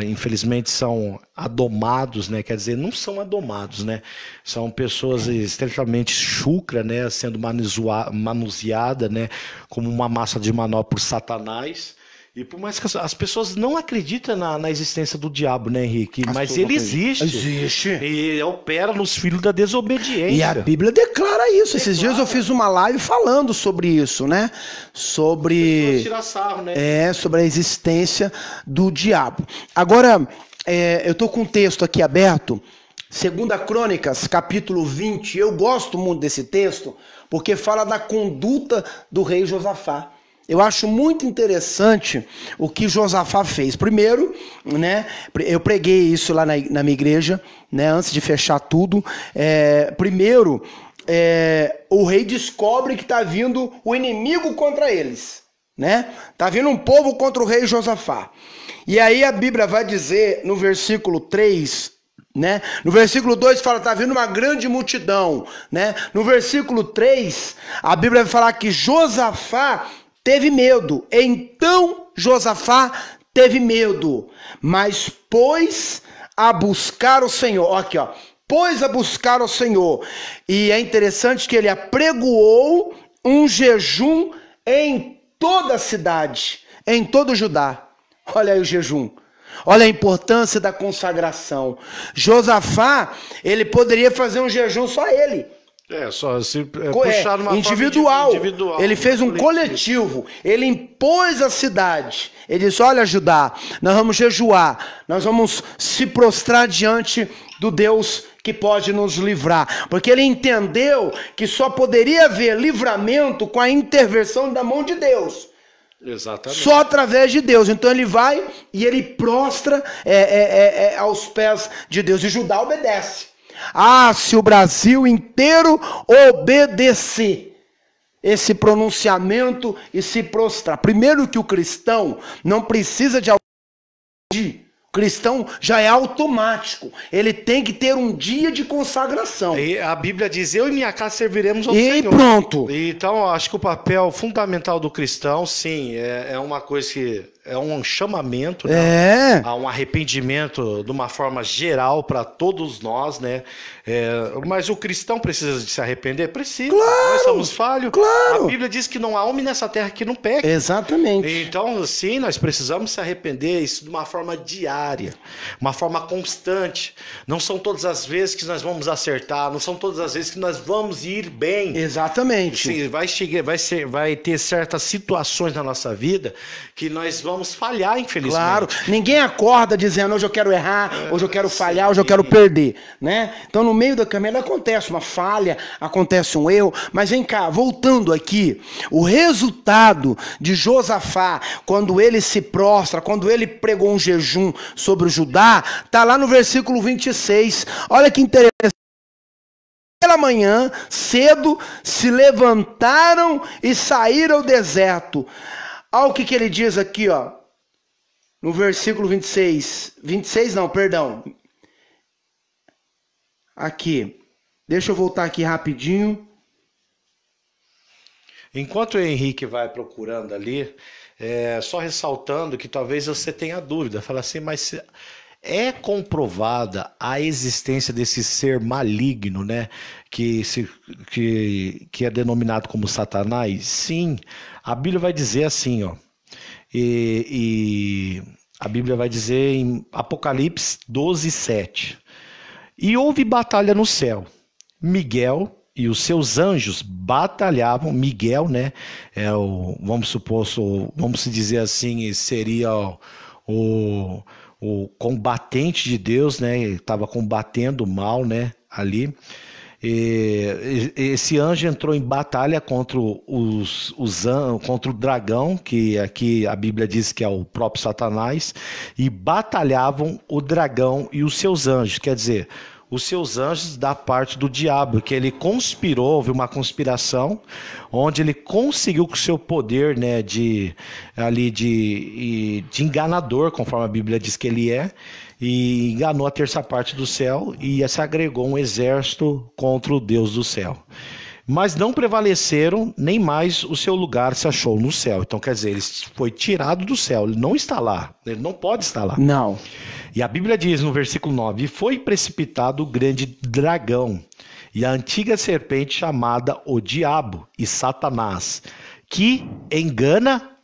Infelizmente são adomados, né? Quer dizer, não são adomados, né? São pessoas extremamente chucras, né? Sendo manuseadas, né? Como uma massa de manobra por Satanás. E por mais que as pessoas não acreditam na existência do diabo, né, Henrique? Mas ele existe. Existe. E opera nos filhos da desobediência. E a Bíblia declara isso. Esses dias eu fiz uma live falando sobre isso, né? Sobre tirar sarro, né? Sobre a existência do diabo. Agora, eu tô com um texto aqui aberto, 2 Crônicas, capítulo 20. Eu gosto muito desse texto, porque fala da conduta do rei Josafá. eu acho muito interessante o que Josafá fez. Primeiro, né, eu preguei isso lá na minha igreja, né, antes de fechar tudo. Primeiro, o rei descobre que está vindo o inimigo contra eles, né? Está vindo um povo contra o rei Josafá. E aí a Bíblia vai dizer no versículo 3, né? No versículo 2 fala, está vindo uma grande multidão, né? No versículo 3, a Bíblia vai falar que Josafá teve medo. Então Josafá teve medo, mas pôs a buscar o Senhor. Aqui, ó. Pôs a buscar o Senhor. E é interessante que ele apregoou um jejum em toda a cidade, em todo o Judá. Olha aí o jejum. Olha a importância da consagração. Josafá, ele poderia fazer um jejum só ele. Só se puxar numa individual. Forma individual. Ele fez um coletivo. Ele impôs a cidade. Ele disse, olha Judá, nós vamos jejuar. Nós vamos se prostrar diante do Deus que pode nos livrar. Porque ele entendeu que só poderia haver livramento com a intervenção da mão de Deus. Exatamente. Só através de Deus. Então ele vai e ele prostra aos pés de Deus. E Judá obedece. Se o Brasil inteiro obedecer esse pronunciamento e se prostrar. Primeiro que o cristão não precisa de o cristão já é automático. Ele tem que ter um dia de consagração. E a Bíblia diz, eu e minha casa serviremos ao Senhor. E pronto. Então, acho que o papel fundamental do cristão, sim, é uma coisa que é um chamamento, né? A um arrependimento de uma forma geral para todos nós, né? Mas o cristão precisa de se arrepender? Precisa. Claro, nós somos falhos. Claro. A Bíblia diz que não há homem nessa terra que não peque. Exatamente. Então, sim, nós precisamos se arrepender, isso de uma forma diária, uma forma constante. Não são todas as vezes que nós vamos acertar, não são todas as vezes que nós vamos ir bem. Exatamente. Sim, vai ter certas situações na nossa vida que nós vamos falhar, infelizmente. Claro, ninguém acorda dizendo hoje eu quero errar, hoje eu quero falhar, hoje eu quero perder, né? Então no meio da caminhada acontece uma falha, acontece um erro, mas vem cá, voltando aqui, o resultado de Josafá, quando ele se prostra, quando ele pregou um jejum sobre o Judá, está lá no versículo 26, olha que interessante. Pela manhã, cedo, se levantaram e saíram ao deserto. Olha o que ele diz aqui, ó, no versículo 26. 26 não, perdão. Aqui. Deixa eu voltar aqui rapidinho. Enquanto o Henrique vai procurando ali, só ressaltando que talvez você tenha dúvida. Fala assim, mas é comprovada a existência desse ser maligno, né? Que é denominado como Satanás? Sim, a Bíblia vai dizer assim, ó. E a Bíblia vai dizer em Apocalipse 12:7. E houve batalha no céu. Miguel e os seus anjos batalhavam. Miguel, né? Vamos dizer assim, seria o combatente de Deus, né? Ele estava combatendo o mal, né? Ali. Esse anjo entrou em batalha contra contra o dragão, que aqui a Bíblia diz que é o próprio Satanás, e batalhavam o dragão e os seus anjos, quer dizer, os seus anjos da parte do diabo, que ele conspirou, houve uma conspiração, onde ele conseguiu com o seu poder, né, de enganador, conforme a Bíblia diz que ele é, e enganou a terça parte do céu e se agregou um exército contra o Deus do céu. Mas não prevaleceram, nem mais o seu lugar se achou no céu. Então, quer dizer, ele foi tirado do céu, ele não está lá, ele não pode estar lá. Não. E a Bíblia diz no versículo 9, e foi precipitado o grande dragão e a antiga serpente chamada o diabo e Satanás, que engana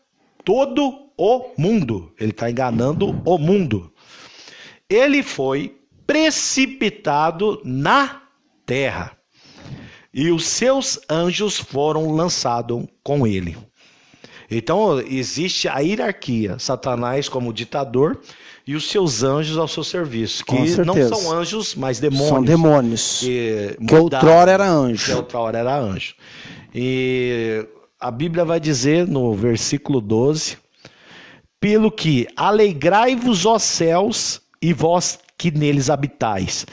todo o mundo. Ele está enganando o mundo. Ele foi precipitado na terra e os seus anjos foram lançados com ele. Então existe a hierarquia, Satanás como ditador e os seus anjos ao seu serviço, que não são anjos, mas demônios. São demônios, que outrora era anjo. Que outrora era anjo. E a Bíblia vai dizer no versículo 12: pelo que alegrai-vos, ó céus, e vós que neles habitais.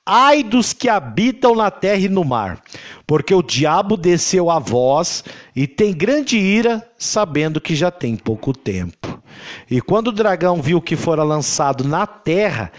Ai dos que habitam na terra e no mar, porque o diabo desceu a vós e tem grande ira, sabendo que já tem pouco tempo. E quando o dragão viu que fora lançado na terra,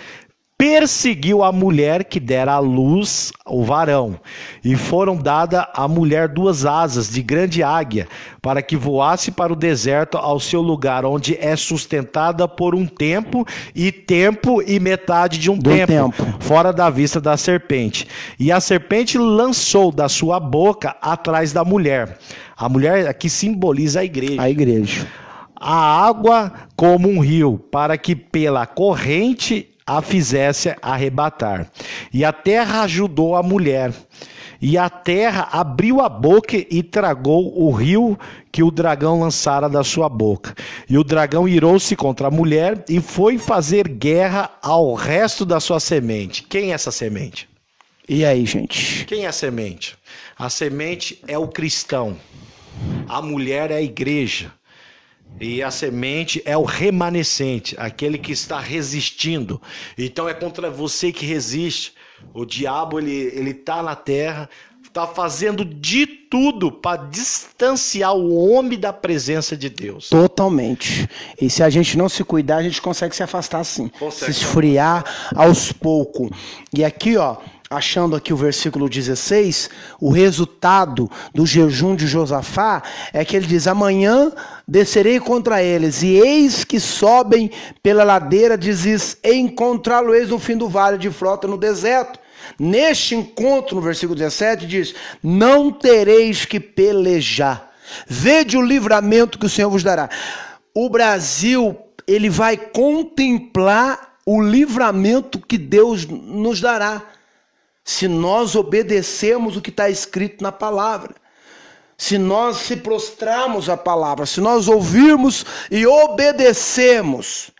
perseguiu a mulher que dera à luz o varão, e foram dadas à mulher 2 asas de grande águia, para que voasse para o deserto, ao seu lugar, onde é sustentada por um tempo e metade de um tempo, fora da vista da serpente. E a serpente lançou da sua boca atrás da mulher. A mulher aqui simboliza a igreja. A igreja. A água como um rio, para que pela corrente a fizesse arrebatar. E a terra ajudou a mulher. E a terra abriu a boca e tragou o rio que o dragão lançara da sua boca. E o dragão irou-se contra a mulher e foi fazer guerra ao resto da sua semente. Quem é essa semente? E aí, gente? Quem é a semente? A semente é o cristão. A mulher é a igreja. E a semente é o remanescente, aquele que está resistindo. Então é contra você que resiste. O diabo, ele está na terra, está fazendo de tudo para distanciar o homem da presença de Deus. Totalmente. E se a gente não se cuidar, a gente consegue se afastar assim. Consegue. Se esfriar aos poucos. E aqui, ó, achando aqui o versículo 16, o resultado do jejum de Josafá é que ele diz: amanhã descerei contra eles, e eis que sobem pela ladeira, dizes, encontrá-lo-eis no fim do vale de Frota, no deserto. Neste encontro, no versículo 17, diz: não tereis que pelejar, vede o livramento que o Senhor vos dará. O Brasil, ele vai contemplar o livramento que Deus nos dará, se nós obedecermos o que está escrito na palavra, se nós se prostrarmos à palavra, se nós ouvirmos e obedecermos.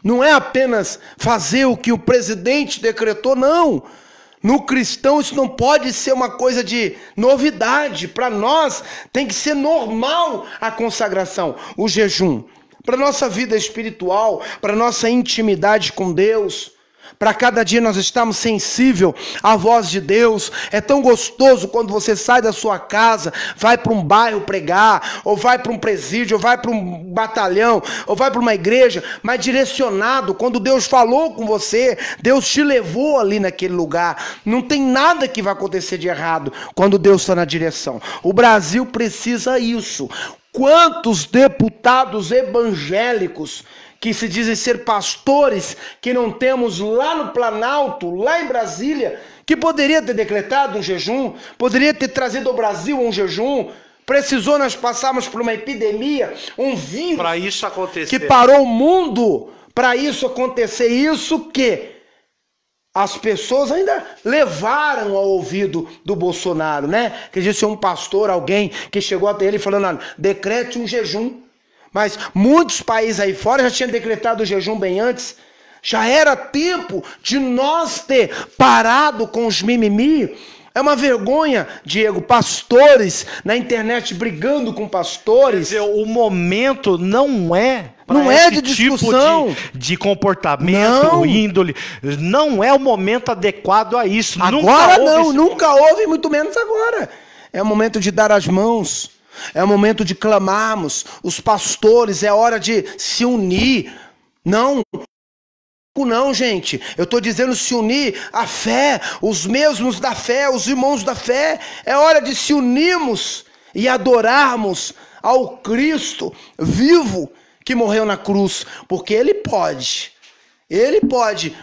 Não é apenas fazer o que o presidente decretou, não. No cristão isso não pode ser uma coisa de novidade. Para nós tem que ser normal a consagração, o jejum. Para a nossa vida espiritual, para a nossa intimidade com Deus. Para cada dia nós estamos sensíveis à voz de Deus. É tão gostoso quando você sai da sua casa, vai para um bairro pregar, ou vai para um presídio, ou vai para um batalhão, ou vai para uma igreja, mas direcionado. Quando Deus falou com você, Deus te levou ali naquele lugar. Não tem nada que vai acontecer de errado quando Deus está na direção. O Brasil precisa isso. Quantos deputados evangélicos que se dizem ser pastores, que não temos lá no Planalto, lá em Brasília, que poderia ter decretado um jejum, poderia ter trazido ao Brasil um jejum. Precisou nós passarmos por uma epidemia, um vírus para isso acontecer, que parou o mundo, para isso acontecer. Isso que as pessoas ainda levaram ao ouvido do Bolsonaro, né? Que disse um pastor, alguém que chegou até ele falando: decrete um jejum. Mas muitos países aí fora já tinham decretado o jejum bem antes. Já era tempo de nós ter parado com os mimimi. É uma vergonha, Diego, pastores na internet brigando com pastores. Quer dizer, o momento não é de discussão, tipo de comportamento, não. Índole. Não é o momento adequado a isso. Agora nunca houve, muito menos agora. É o momento de dar as mãos. É o momento de clamarmos. Os pastores, é hora de se unir. Não, gente. Eu estou dizendo se unir à fé. Os mesmos da fé, os irmãos da fé. É hora de se unirmos e adorarmos ao Cristo vivo que morreu na cruz. Porque Ele pode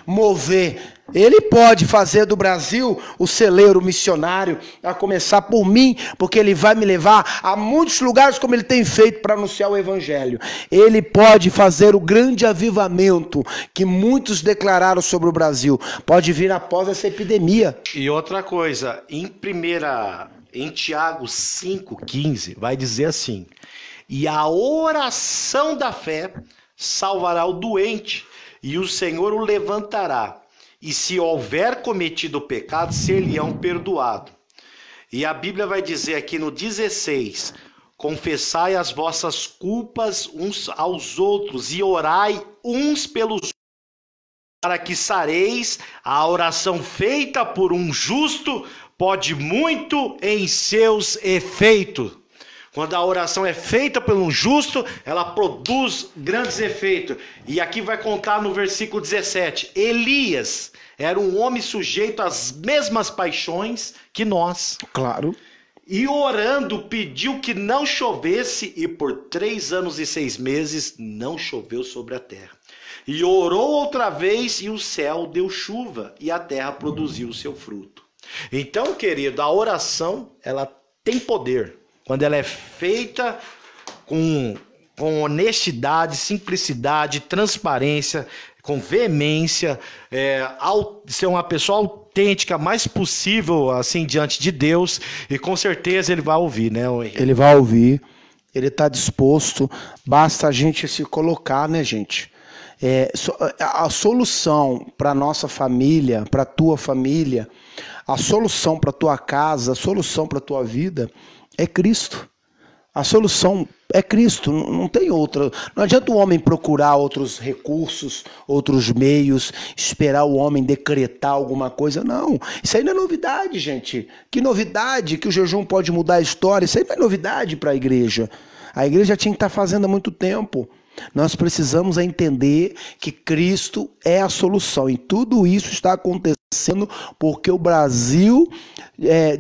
mover, Ele pode fazer do Brasil o celeiro missionário, a começar por mim, porque Ele vai me levar a muitos lugares como Ele tem feito para anunciar o Evangelho. Ele pode fazer o grande avivamento que muitos declararam sobre o Brasil. Pode vir após essa epidemia. E outra coisa, em Tiago 5,15 vai dizer assim: e a oração da fé salvará o doente, e o Senhor o levantará, e se houver cometido pecado, ser-lhe-ão perdoado. E a Bíblia vai dizer aqui no 16: confessai as vossas culpas uns aos outros e orai uns pelos outros, para que sareis. A oração feita por um justo pode muito em seus efeitos. Quando a oração é feita por um justo, ela produz grandes efeitos. E aqui vai contar no versículo 17. Elias era um homem sujeito às mesmas paixões que nós. Claro. E orando pediu que não chovesse, e por 3 anos e 6 meses não choveu sobre a terra. E orou outra vez, e o céu deu chuva, e a terra produziu o seu fruto. Então, querido, a oração, ela tem poder. Quando ela é feita com honestidade, simplicidade, transparência, com veemência, ser uma pessoa autêntica, mais possível, assim, diante de Deus, e com certeza ele vai ouvir, né, Henrique? Ele vai ouvir, ele está disposto, basta a gente se colocar, né, gente? A solução para a nossa família, para a tua família, a solução para a tua casa, a solução para a tua vida é Cristo. A solução é Cristo, não tem outra. Não adianta o homem procurar outros recursos, outros meios, esperar o homem decretar alguma coisa. Não, isso aí não é novidade, gente. Que novidade que o jejum pode mudar a história. Isso aí não é novidade para a igreja. A igreja tinha que estar fazendo há muito tempo. Nós precisamos entender que Cristo é a solução. E tudo isso está acontecendo porque o Brasil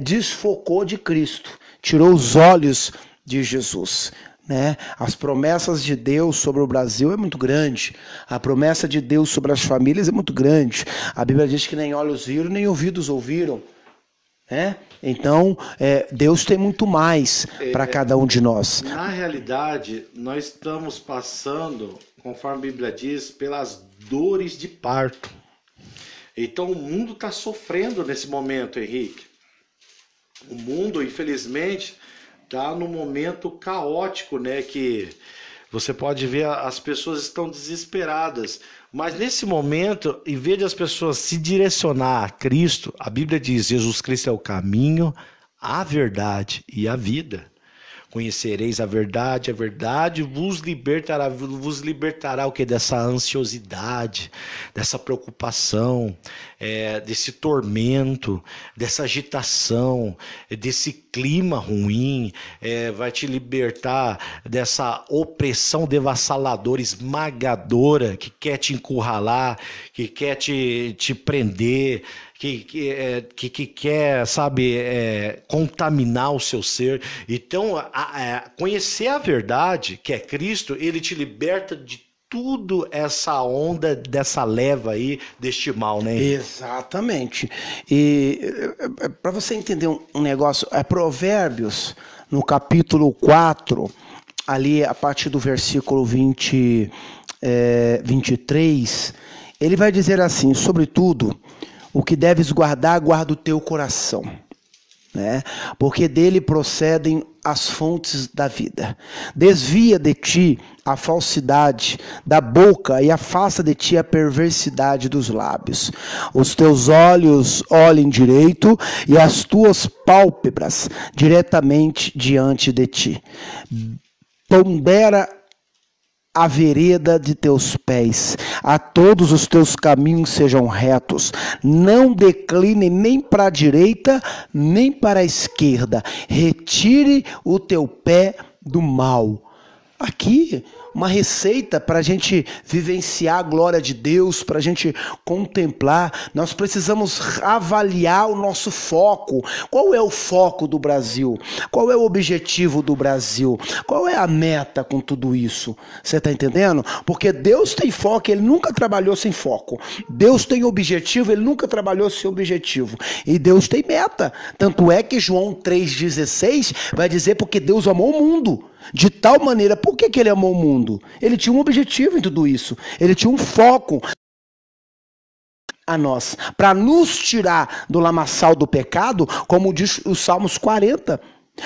desfocou de Cristo. Tirou os olhos de Jesus, né? As promessas de Deus sobre o Brasil é muito grande. A promessa de Deus sobre as famílias é muito grande. A Bíblia diz que nem olhos viram, nem ouvidos ouviram, né? Então, Deus tem muito mais para cada um de nós. Na realidade, nós estamos passando, conforme a Bíblia diz, pelas dores de parto. Então, o mundo está sofrendo nesse momento, Henrique. O mundo, infelizmente, está num momento caótico, né? Que você pode ver, as pessoas estão desesperadas. Mas nesse momento, em vez de as pessoas se direcionar a Cristo, a Bíblia diz: Jesus Cristo é o caminho, a verdade e a vida. Conhecereis a verdade vos libertará o que? Dessa ansiosidade, dessa preocupação, desse tormento, dessa agitação, desse clima ruim, vai te libertar dessa opressão devassaladora, esmagadora, que quer te encurralar, que quer te prender, que quer, sabe, contaminar o seu ser. Então, conhecer a verdade, que é Cristo, ele te liberta de tudo essa onda, dessa leva aí, deste mal, né? Exatamente. E para você entender um negócio, Provérbios, no capítulo 4, ali a partir do versículo 23, ele vai dizer assim: sobretudo, o que deves guardar, guarda o teu coração, né? Porque dele procedem as fontes da vida. Desvia de ti a falsidade da boca e afasta de ti a perversidade dos lábios. Os teus olhos olhem direito e as tuas pálpebras diretamente diante de ti. Pondera a vereda de teus pés, a todos os teus caminhos sejam retos, não decline nem para a direita, nem para a esquerda, retire o teu pé do mal. Aqui, uma receita para a gente vivenciar a glória de Deus, para a gente contemplar. Nós precisamos avaliar o nosso foco. Qual é o foco do Brasil? Qual é o objetivo do Brasil? Qual é a meta com tudo isso? Você está entendendo? Porque Deus tem foco, Ele nunca trabalhou sem foco. Deus tem objetivo, Ele nunca trabalhou sem objetivo. E Deus tem meta. Tanto é que João 3,16 vai dizer: porque Deus amou o mundo de tal maneira. Por que ele amou o mundo? Ele tinha um objetivo em tudo isso. Ele tinha um foco a nós, para nos tirar do lamaçal do pecado, como diz os Salmos 40.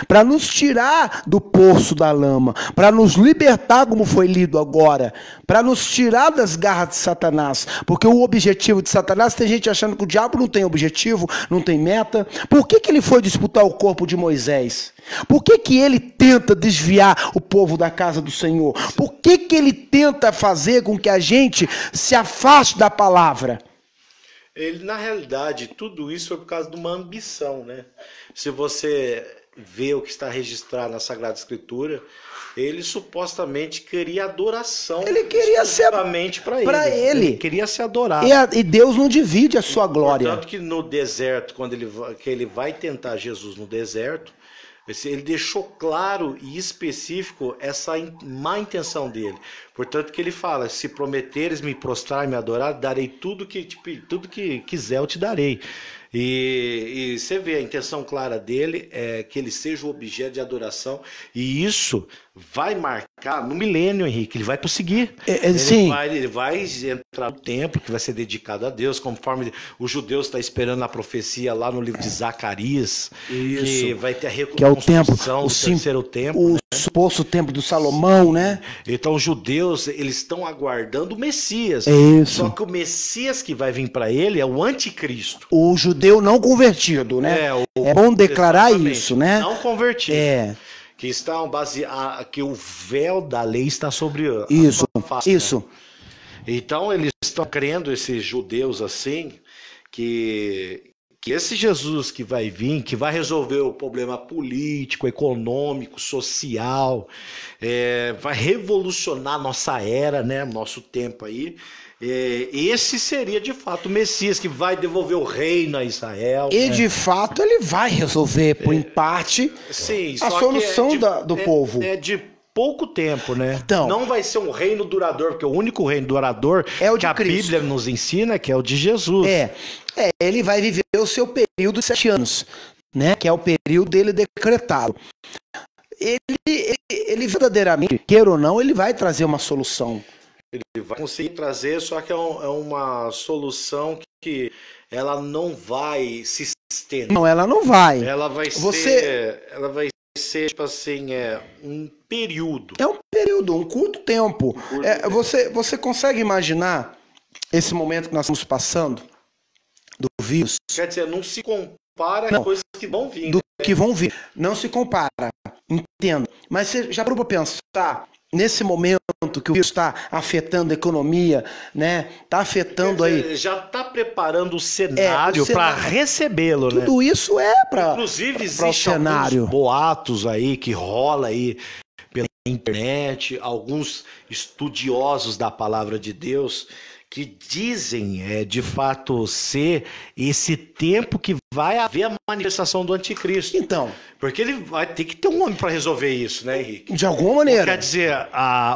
para nos tirar do poço da lama, para nos libertar, como foi lido agora, para nos tirar das garras de Satanás, porque o objetivo de Satanás, tem gente achando que o diabo não tem objetivo, não tem meta. Por que ele foi disputar o corpo de Moisés? Por que ele tenta desviar o povo da casa do Senhor? Por que ele tenta fazer com que a gente se afaste da palavra? Ele, na realidade, tudo isso foi por causa de uma ambição, né? Se você vê o que está registrado na Sagrada Escritura, ele supostamente queria adoração. Ele queria ser para ele. Ele queria ser adorado. E Deus não divide a sua glória. Portanto que no deserto, quando ele vai tentar Jesus no deserto, ele deixou claro e específico essa má intenção dele. Portanto que ele fala, se prometeres me prostrar e me adorar, darei tudo que quiser, eu te darei. E você vê, a intenção clara dele é que ele seja o objeto de adoração, e isso vai marcar no milênio, Henrique, ele vai prosseguir. Sim. Ele vai entrar no templo que vai ser dedicado a Deus, conforme os judeus estão esperando a profecia lá no livro de Zacarias, isso. Que vai ter a reconstrução do terceiro templo. O suposto templo do Salomão, né? Então os judeus, eles estão aguardando o Messias. Isso. Só que o Messias que vai vir para ele é o anticristo. O judeu não convertido, né? É bom declarar isso, né? Não convertido. Que estão que o véu da lei está sobre isso, a face, isso. Né? Então eles estão crendo, esses judeus assim, que esse Jesus que vai vir, que vai resolver o problema político, econômico, social, vai revolucionar nossa era, né, nosso tempo aí. Esse seria de fato o Messias que vai devolver o reino a Israel. E de fato ele vai resolver, por em parte, sim, a solução do povo. É de pouco tempo, né? Então, não vai ser um reino duradouro, porque o único reino duradouro é o de que a Cristo. Bíblia nos ensina, que é o de Jesus. Ele vai viver o seu período de 7 anos, né? Que é o período dele decretado. Ele verdadeiramente, queira ou não, ele vai trazer uma solução. Ele vai conseguir trazer, só que é uma solução que ela não vai se estender. Não, ela não vai. Ela vai ser tipo assim, um período. É um período, um curto tempo. Você consegue imaginar esse momento que nós estamos passando do vírus? Quer dizer, não se compara com coisas que vão vir. Que vão vir. Não se compara. Entendo. Mas você já parou para pensar nesse momento que o vírus está afetando a economia, né? Está afetando aí. Já está preparando o cenário para recebê-lo, né? Tudo isso é para. Inclusive, existem alguns boatos aí que rola aí pela internet, alguns estudiosos da palavra de Deus que dizem, de fato, ser esse tempo que vai haver a manifestação do anticristo. Então. Porque ele vai ter que ter um homem para resolver isso, né, Henrique? De alguma maneira. Quer dizer,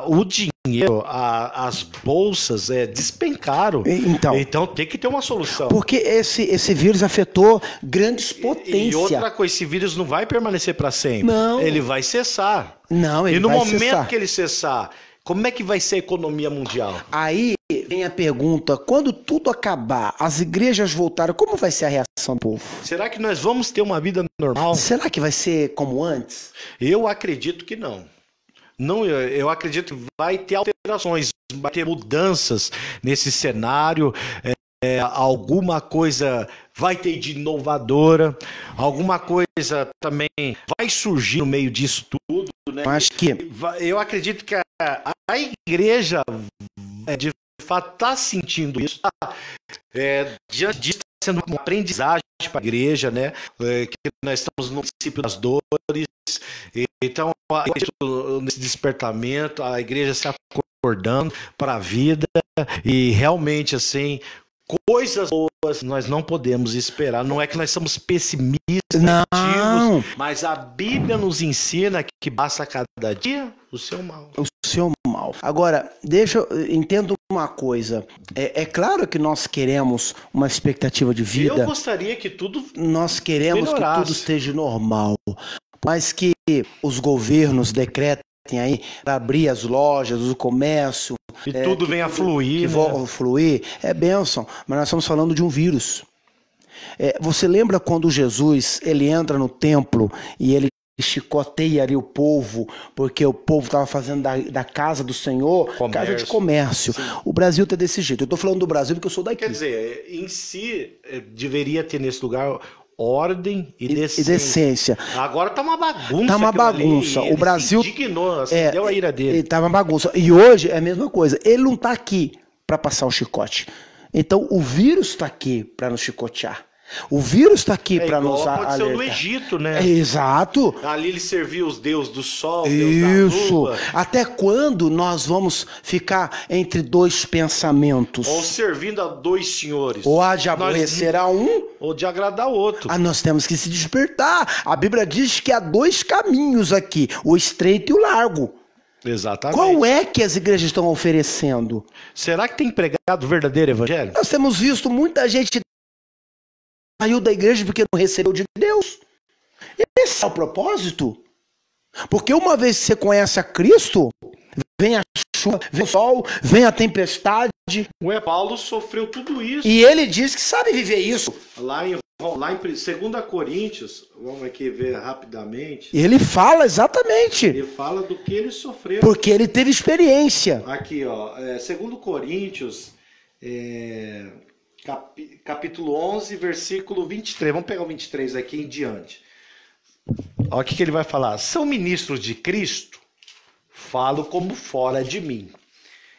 o dinheiro, as bolsas despencaram. Então tem que ter uma solução. Porque esse vírus afetou grandes potências. E outra coisa, esse vírus não vai permanecer para sempre. Não. Ele vai cessar. Não, ele vai cessar. E no momento que ele cessar, como é que vai ser a economia mundial? Aí vem a pergunta, quando tudo acabar, as igrejas voltarem, como vai ser a reação do povo? Será que nós vamos ter uma vida normal? Será que vai ser como antes? Eu acredito que não. Eu acredito que vai ter alterações, vai ter mudanças nesse cenário, alguma coisa vai ter de inovadora, alguma coisa também vai surgir no meio disso tudo, né? Eu acredito que a igreja de fato está sentindo isso, diante disso está sendo uma aprendizagem para a igreja, né? Que nós estamos no princípio das dores, então nesse despertamento a igreja se acordando para a vida e realmente assim coisas boas nós não podemos esperar. Não é que nós somos pessimistas, negativos, mas a Bíblia nos ensina que basta cada dia o seu mal. O seu mal. Agora, entendo uma coisa. É claro que nós queremos uma expectativa de vida. Eu gostaria que tudo nós queremos melhorasse. Que tudo esteja normal. Mas que os governos decretem aí para abrir as lojas, o comércio. E tudo venha a fluir. Fluir é bênção, mas nós estamos falando de um vírus. Você lembra quando Jesus ele entra no templo e ele chicoteia ali o povo, porque o povo estava fazendo da casa do Senhor casa de comércio. Sim. O Brasil está desse jeito. Eu estou falando do Brasil porque eu sou daqui. Quer dizer, em si, deveria ter nesse lugar ordem e decência. Agora tá uma bagunça. Tá uma bagunça. O Brasil se indignou, deu a ira dele. Tá uma bagunça. E hoje é a mesma coisa. Ele não tá aqui para passar o chicote. Então o vírus está aqui para nos chicotear. O vírus está aqui para nos alertar. Aconteceu no Egito, né? Exato. Ali ele servia os deuses do sol, Deus da lua. Até quando nós vamos ficar entre dois pensamentos? Ou servindo a dois senhores. Ou a de aborrecer a um, ou de agradar o outro. Nós temos que se despertar. A Bíblia diz que há dois caminhos aqui, o estreito e o largo. Exatamente. Qual é que as igrejas estão oferecendo? Será que tem pregado o verdadeiro evangelho? Nós temos visto muita gente saiu da igreja porque não recebeu de Deus. Esse é o propósito. Porque uma vez que você conhece a Cristo, vem a chuva, vem o sol, vem a tempestade. Paulo sofreu tudo isso. E ele diz que sabe viver isso. Lá em 2 Coríntios, vamos aqui ver rapidamente. Ele fala exatamente. Ele fala do que ele sofreu. Porque ele teve experiência. Aqui, 2 Coríntios, capítulo 11, versículo 23. Vamos pegar o 23 aqui em diante. Olha o que ele vai falar. São ministros de Cristo? Falo como fora de mim.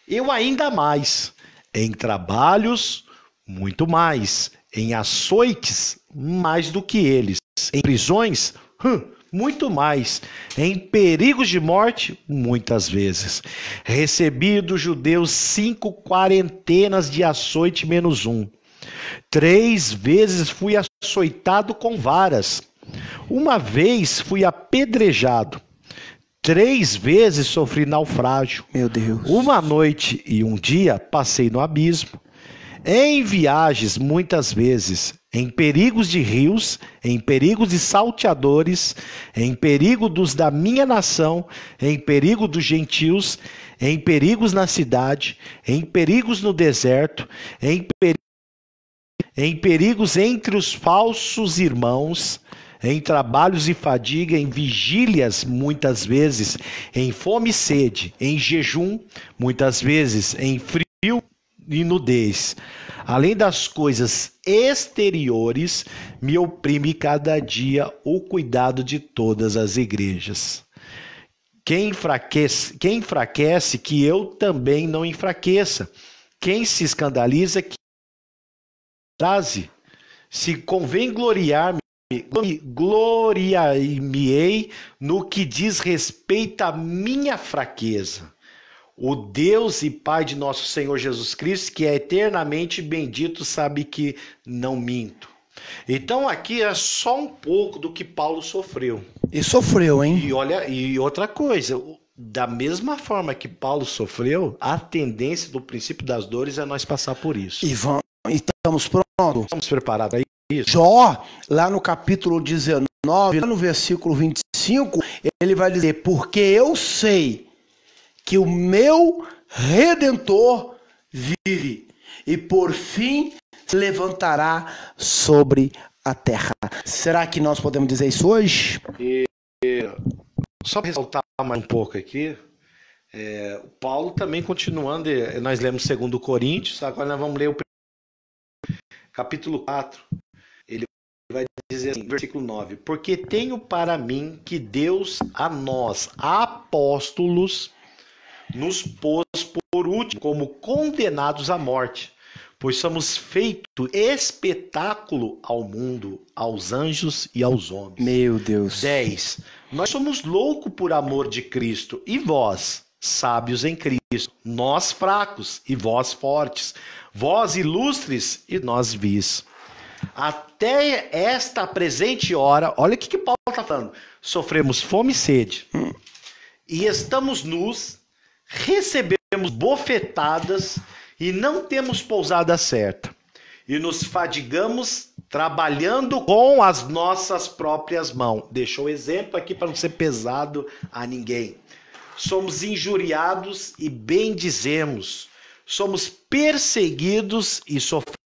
Eu ainda mais. Em trabalhos, muito mais. Em açoites, mais do que eles. Em prisões, muito mais. Em perigos de morte, muitas vezes. Recebi dos judeus 5 quarentenas de açoite menos 1. 3 vezes fui açoitado com varas. Uma vez fui apedrejado. 3 vezes sofri naufrágio. Meu Deus. Uma noite e um dia passei no abismo. Em viagens, muitas vezes, em perigos de rios, em perigos de salteadores, em perigo dos da minha nação, em perigo dos gentios, em perigos na cidade, em perigos no deserto, em perigos entre os falsos irmãos, em trabalhos e fadiga, em vigílias, muitas vezes, em fome e sede, em jejum, muitas vezes, em frio e nudez. Além das coisas exteriores, me oprime cada dia o cuidado de todas as igrejas. Quem enfraquece, que eu também não enfraqueça. Quem se escandaliza, que frase. Se convém gloriar-me-ei no que diz respeito à minha fraqueza. O Deus e Pai de nosso Senhor Jesus Cristo, que é eternamente bendito, sabe que não minto. Então aqui é só um pouco do que Paulo sofreu. E sofreu, hein? E outra coisa, da mesma forma que Paulo sofreu, a tendência do princípio das dores é nós passar por isso. E estamos prontos. Estamos preparados aí. Isso. Jó, lá no capítulo 19, lá no versículo 25, ele vai dizer: porque eu sei que o meu Redentor vive e por fim se levantará sobre a terra. Será que nós podemos dizer isso hoje? Só para ressaltar mais um pouco aqui, o Paulo também continuando, nós lemos 2 Coríntios, agora nós vamos ler o capítulo 4. Ele vai dizer assim, versículo 9: porque tenho para mim que Deus a nós, apóstolos, nos pôs por último como condenados à morte, pois somos feito espetáculo ao mundo, aos anjos e aos homens. Meu Deus. 10. Nós somos loucos por amor de Cristo, e vós, sábios em Cristo, nós fracos e vós fortes, vós ilustres e nós vis. Até esta presente hora, olha o que Paulo está falando, sofremos fome e sede, e estamos nus, recebemos bofetadas e não temos pousada certa, e nos fadigamos trabalhando com as nossas próprias mãos. Deixou o exemplo aqui para não ser pesado a ninguém. Somos injuriados e bendizemos, somos perseguidos e sofremos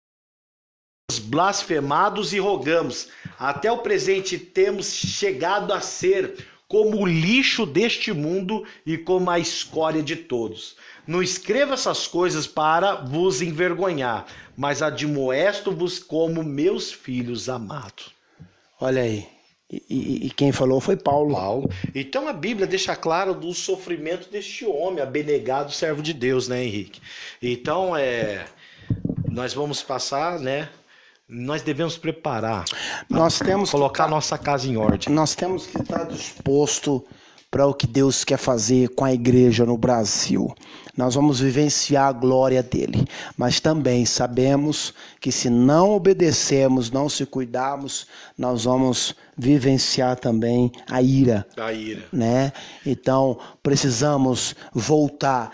blasfemados e rogamos. Até o presente temos chegado a ser como o lixo deste mundo e como a escória de todos. Não escreva essas coisas para vos envergonhar, mas admoesto-vos como meus filhos amados. Olha aí. E quem falou foi Paulo. Paulo. Então a Bíblia deixa claro do sofrimento deste homem, abnegado servo de Deus, né, Henrique? Então, nós vamos passar, né? Nós devemos preparar, Nós temos colocar nossa casa em ordem. Nós temos que estar disposto para o que Deus quer fazer com a igreja no Brasil. Nós vamos vivenciar a glória dele, mas também sabemos que se não obedecermos, não se cuidarmos, nós vamos vivenciar também a ira. A ira. Né? Então, precisamos voltar.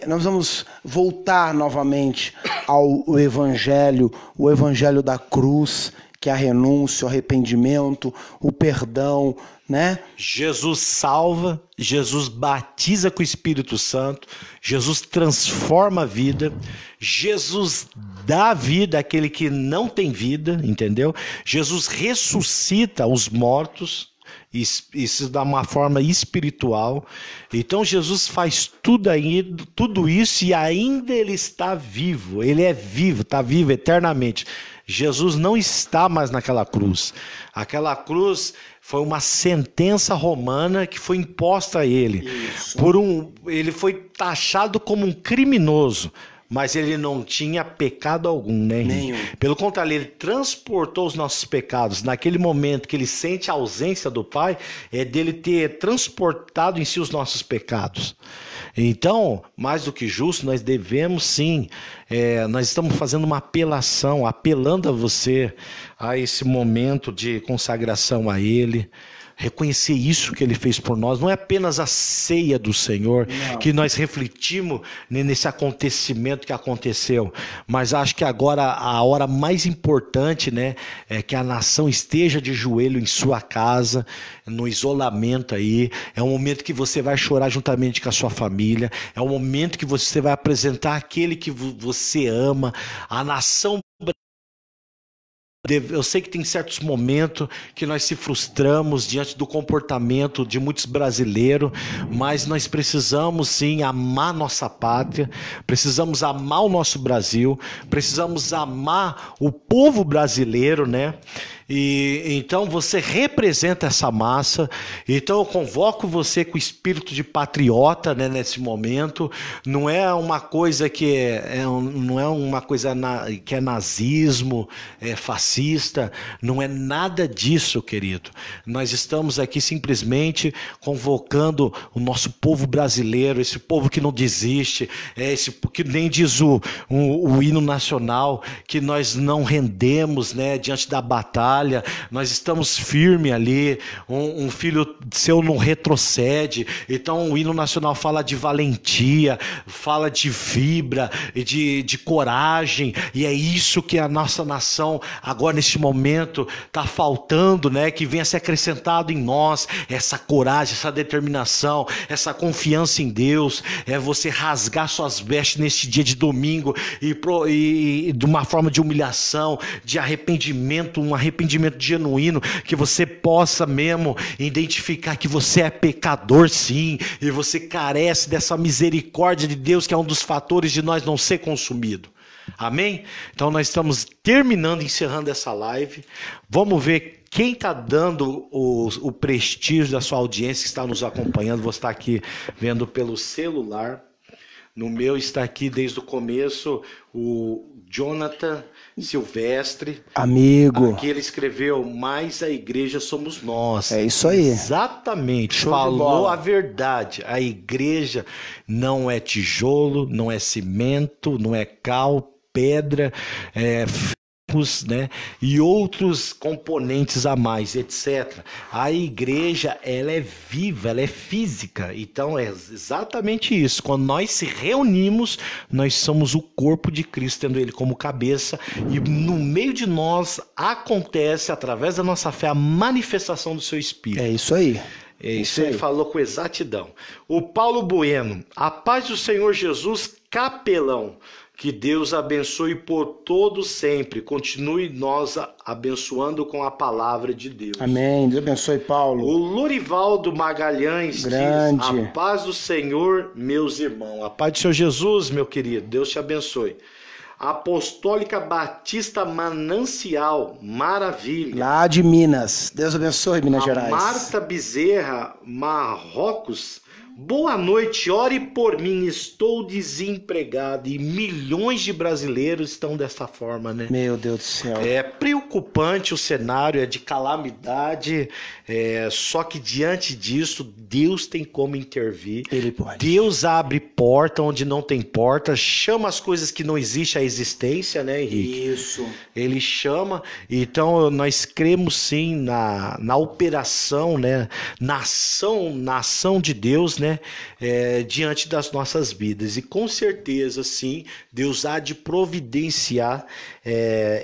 Nós vamos voltar novamente ao Evangelho, o Evangelho da cruz, que é a renúncia, o arrependimento, o perdão, né? Jesus salva, Jesus batiza com o Espírito Santo, Jesus transforma a vida, Jesus dá vida àquele que não tem vida, entendeu? Jesus ressuscita os mortos, isso dá uma forma espiritual. Então Jesus faz tudo isso e ainda ele está vivo, ele é vivo, está vivo eternamente. Jesus não está mais naquela cruz. Aquela cruz foi uma sentença romana que foi imposta a ele. Ele foi taxado como um criminoso, mas ele não tinha pecado algum, né? Nenhum. Pelo contrário, ele transportou os nossos pecados. Naquele momento que ele sente a ausência do Pai, é dele ter transportado em si os nossos pecados. Então, mais do que justo, nós devemos sim, nós estamos fazendo uma apelação, apelando a você, a esse momento de consagração a Ele, reconhecer isso que Ele fez por nós. Não é apenas a ceia do Senhor, não, que nós refletimos nesse acontecimento que aconteceu, mas acho que agora a hora mais importante, né, é que a nação esteja de joelho em sua casa, no isolamento aí. É um momento que você vai chorar juntamente com a sua família, é um momento que você vai apresentar aquele que você ama, a nação. Eu sei que tem certos momentos que nós se frustramos diante do comportamento de muitos brasileiros, mas nós precisamos sim amar nossa pátria, precisamos amar o nosso Brasil, precisamos amar o povo brasileiro, né? E então você representa essa massa. Então eu convoco você com o espírito de patriota, né, nesse momento. Não é uma coisa que não é uma coisa que é nazismo, é fascista. Não é nada disso, querido. Nós estamos aqui simplesmente convocando o nosso povo brasileiro, esse povo que não desiste, esse que nem diz o hino nacional, que nós não rendemos, né, diante da batalha. Nós estamos firmes ali, um filho seu não retrocede. Então o hino nacional fala de valentia, fala de fibra, de coragem, e é isso que a nossa nação agora neste momento está faltando, né? Que venha ser acrescentado em nós, essa coragem, essa determinação, essa confiança em Deus. É você rasgar suas vestes neste dia de domingo e de uma forma de humilhação, de arrependimento, um arrependimento genuíno, que você possa mesmo identificar que você é pecador sim, e você carece dessa misericórdia de Deus, que é um dos fatores de nós não ser consumido. Amém? Então nós estamos encerrando essa live. Vamos ver quem está dando o prestígio da sua audiência que está nos acompanhando. Você está aqui vendo pelo celular. No meu está aqui desde o começo o Jonathan Silvestre, amigo, que ele escreveu: mais a igreja somos nós. É isso aí. Exatamente. Show falou a verdade. A igreja não é tijolo, não é cimento, não é cal, pedra, né, e outros componentes a mais, etc. A igreja, ela é viva, ela é física. Então é exatamente isso. Quando nós se reunimos, nós somos o corpo de Cristo, tendo ele como cabeça, e no meio de nós acontece, através da nossa fé, a manifestação do seu Espírito. É isso aí. Isso ele falou com exatidão. O Paulo Bueno: a paz do Senhor Jesus, capelão. Que Deus abençoe por todo sempre. Continue nós abençoando com a palavra de Deus. Amém. Deus abençoe, Paulo. O Lorivaldo Magalhães Grande. diz: a paz do Senhor, meus irmãos. A paz do Senhor Jesus, meu querido. Deus te abençoe. Apostólica Batista Manancial, maravilha. Lá de Minas. Deus abençoe, Minas Gerais. Marta Bezerra, Marrocos. Boa noite, ore por mim, estou desempregado e milhões de brasileiros estão dessa forma, né? Meu Deus do céu. É preocupante o cenário, é de calamidade, só que diante disso, Deus tem como intervir. Ele pode. Deus abre porta onde não tem porta, chama as coisas que não existem à existência, né, Henrique? Isso. Ele chama, então nós cremos sim na operação, né, na ação de Deus, né, diante das nossas vidas. E com certeza, sim, Deus há de providenciar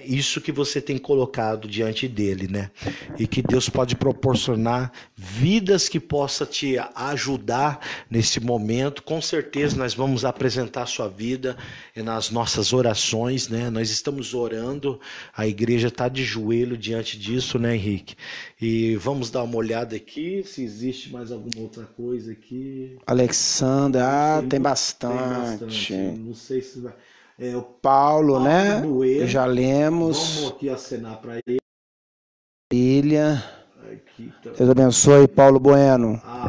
isso que você tem colocado diante dele, né? E que Deus pode proporcionar vidas que possa te ajudar nesse momento. Com certeza nós vamos apresentar a sua vida nas nossas orações, né? Nós estamos orando, a igreja está de joelho diante disso, né, Henrique? E vamos dar uma olhada aqui, se existe mais alguma outra coisa aqui. Alexandra, tem bastante. Não sei se vai... O Paulo, né? Bueno. Já lemos. Vamos aqui acenar para ele. Ilha. Aqui, tá. Deus abençoe, Paulo Bueno. A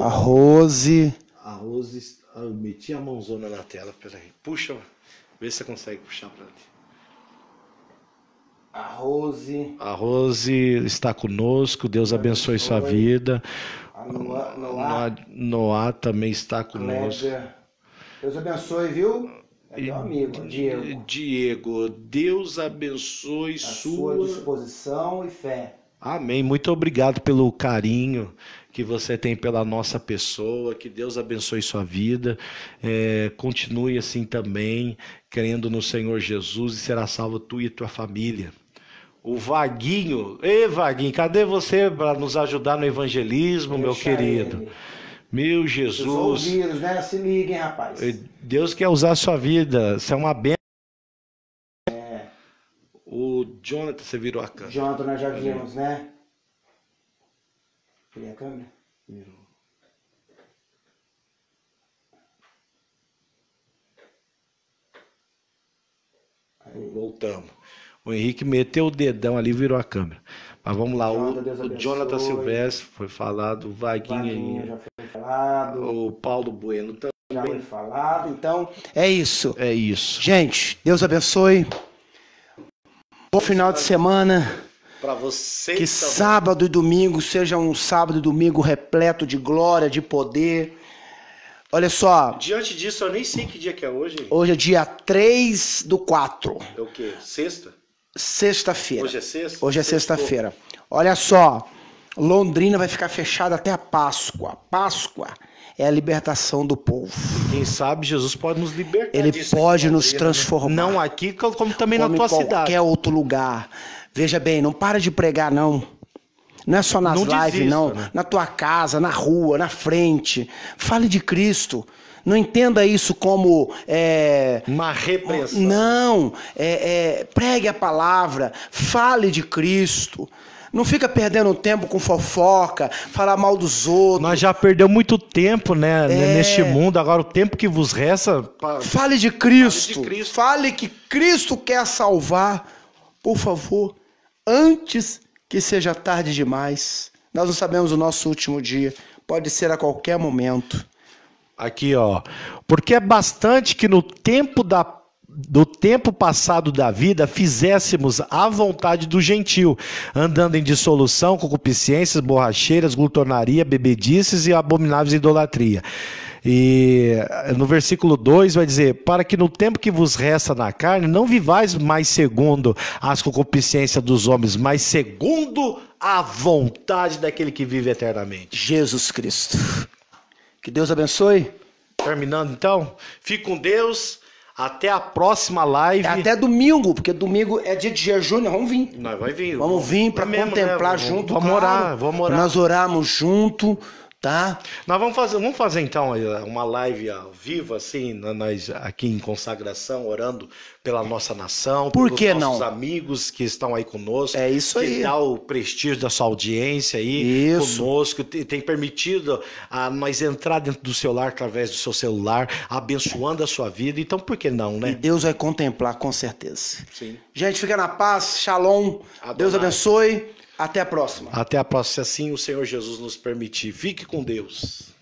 Rose. A Rose. Eu meti a mãozona na tela, peraí. Puxa, vê se você consegue puxar para ali. A Rose. A Rose está conosco, Deus abençoe sua vida. A Noah também está conosco. Deus abençoe, viu? É meu amigo, Diego. Diego, Deus abençoe a sua disposição e fé. Amém. Muito obrigado pelo carinho que você tem pela nossa pessoa. Que Deus abençoe sua vida. Continue assim também, crendo no Senhor Jesus, e será salvo tu e tua família. O Vaguinho. Ei, Vaguinho, cadê você para nos ajudar no evangelismo, meu querido? Meu Jesus. Os vírus, né? Se liguem, rapaz. Deus quer usar a sua vida. Você é uma bênção. O Jonathan, você virou a câmera. Jonathan, nós já vimos, né? Virei a câmera? Virou. Aí. Voltamos. O Henrique meteu o dedão ali e virou a câmera. Mas vamos lá, o Jonathan Silvestre foi falado, o Vaguinho já foi falado, o Paulo Bueno também. Já foi falado, então é isso. É isso. Gente, Deus abençoe. Bom final de semana. Para você. Que sábado e domingo seja um sábado e domingo repleto de glória, de poder. Olha só. Diante disso, eu nem sei que dia que é hoje. Hoje é dia 3/4. É o quê? Sexta? Sexta-feira. Hoje é sexta? Hoje é sexta-feira. Olha só, Londrina vai ficar fechada até a Páscoa. Páscoa é a libertação do povo. Quem sabe Jesus pode nos libertar. Ele pode nos transformar. Não aqui, como também na tua cidade. Qualquer outro lugar. Veja bem, não para de pregar, não. Não é só nas lives, não. Né? Na tua casa, na rua, na frente. Fale de Cristo. Não entenda isso como... uma repressão. Não. Pregue a palavra. Fale de Cristo. Não fica perdendo tempo com fofoca, falar mal dos outros. Nós já perdemos muito tempo, né, neste mundo. Agora o tempo que vos resta... Fale de Cristo. Fale que Cristo quer salvar. Por favor, antes que seja tarde demais. Nós não sabemos o nosso último dia. Pode ser a qualquer momento. Aqui, ó. Porque é bastante que no tempo do tempo passado da vida fizéssemos a vontade do gentio, andando em dissolução, concupiscências, borracheiras, glutonaria, bebedices e abomináveis idolatria. E no versículo 2 vai dizer: para que no tempo que vos resta na carne, não vivais mais segundo as concupiscências dos homens, mas segundo a vontade daquele que vive eternamente. Jesus Cristo. Que Deus abençoe. Terminando então, fique com Deus. Até a próxima live. Até domingo, porque domingo é dia de jejum, nós vamos vir. Nós vamos vir. Vamos vir para contemplar junto. Vamos orar, vamos orar. Nós orarmos junto, tá? Nós vamos fazer então uma live ao vivo, assim, nós aqui em consagração, orando pela nossa nação, Por pelos que nossos não? amigos que estão aí conosco. É isso aí. Que dá o prestígio da sua audiência aí Isso. conosco, tem permitido a nós entrar dentro do seu lar através do seu celular, abençoando a sua vida. Então, por que não, E né? Deus vai contemplar, com certeza. Sim. Gente, fica na paz, shalom, Adonai. Deus abençoe, até a próxima. Até a próxima, se assim o Senhor Jesus nos permitir. Fique com Deus.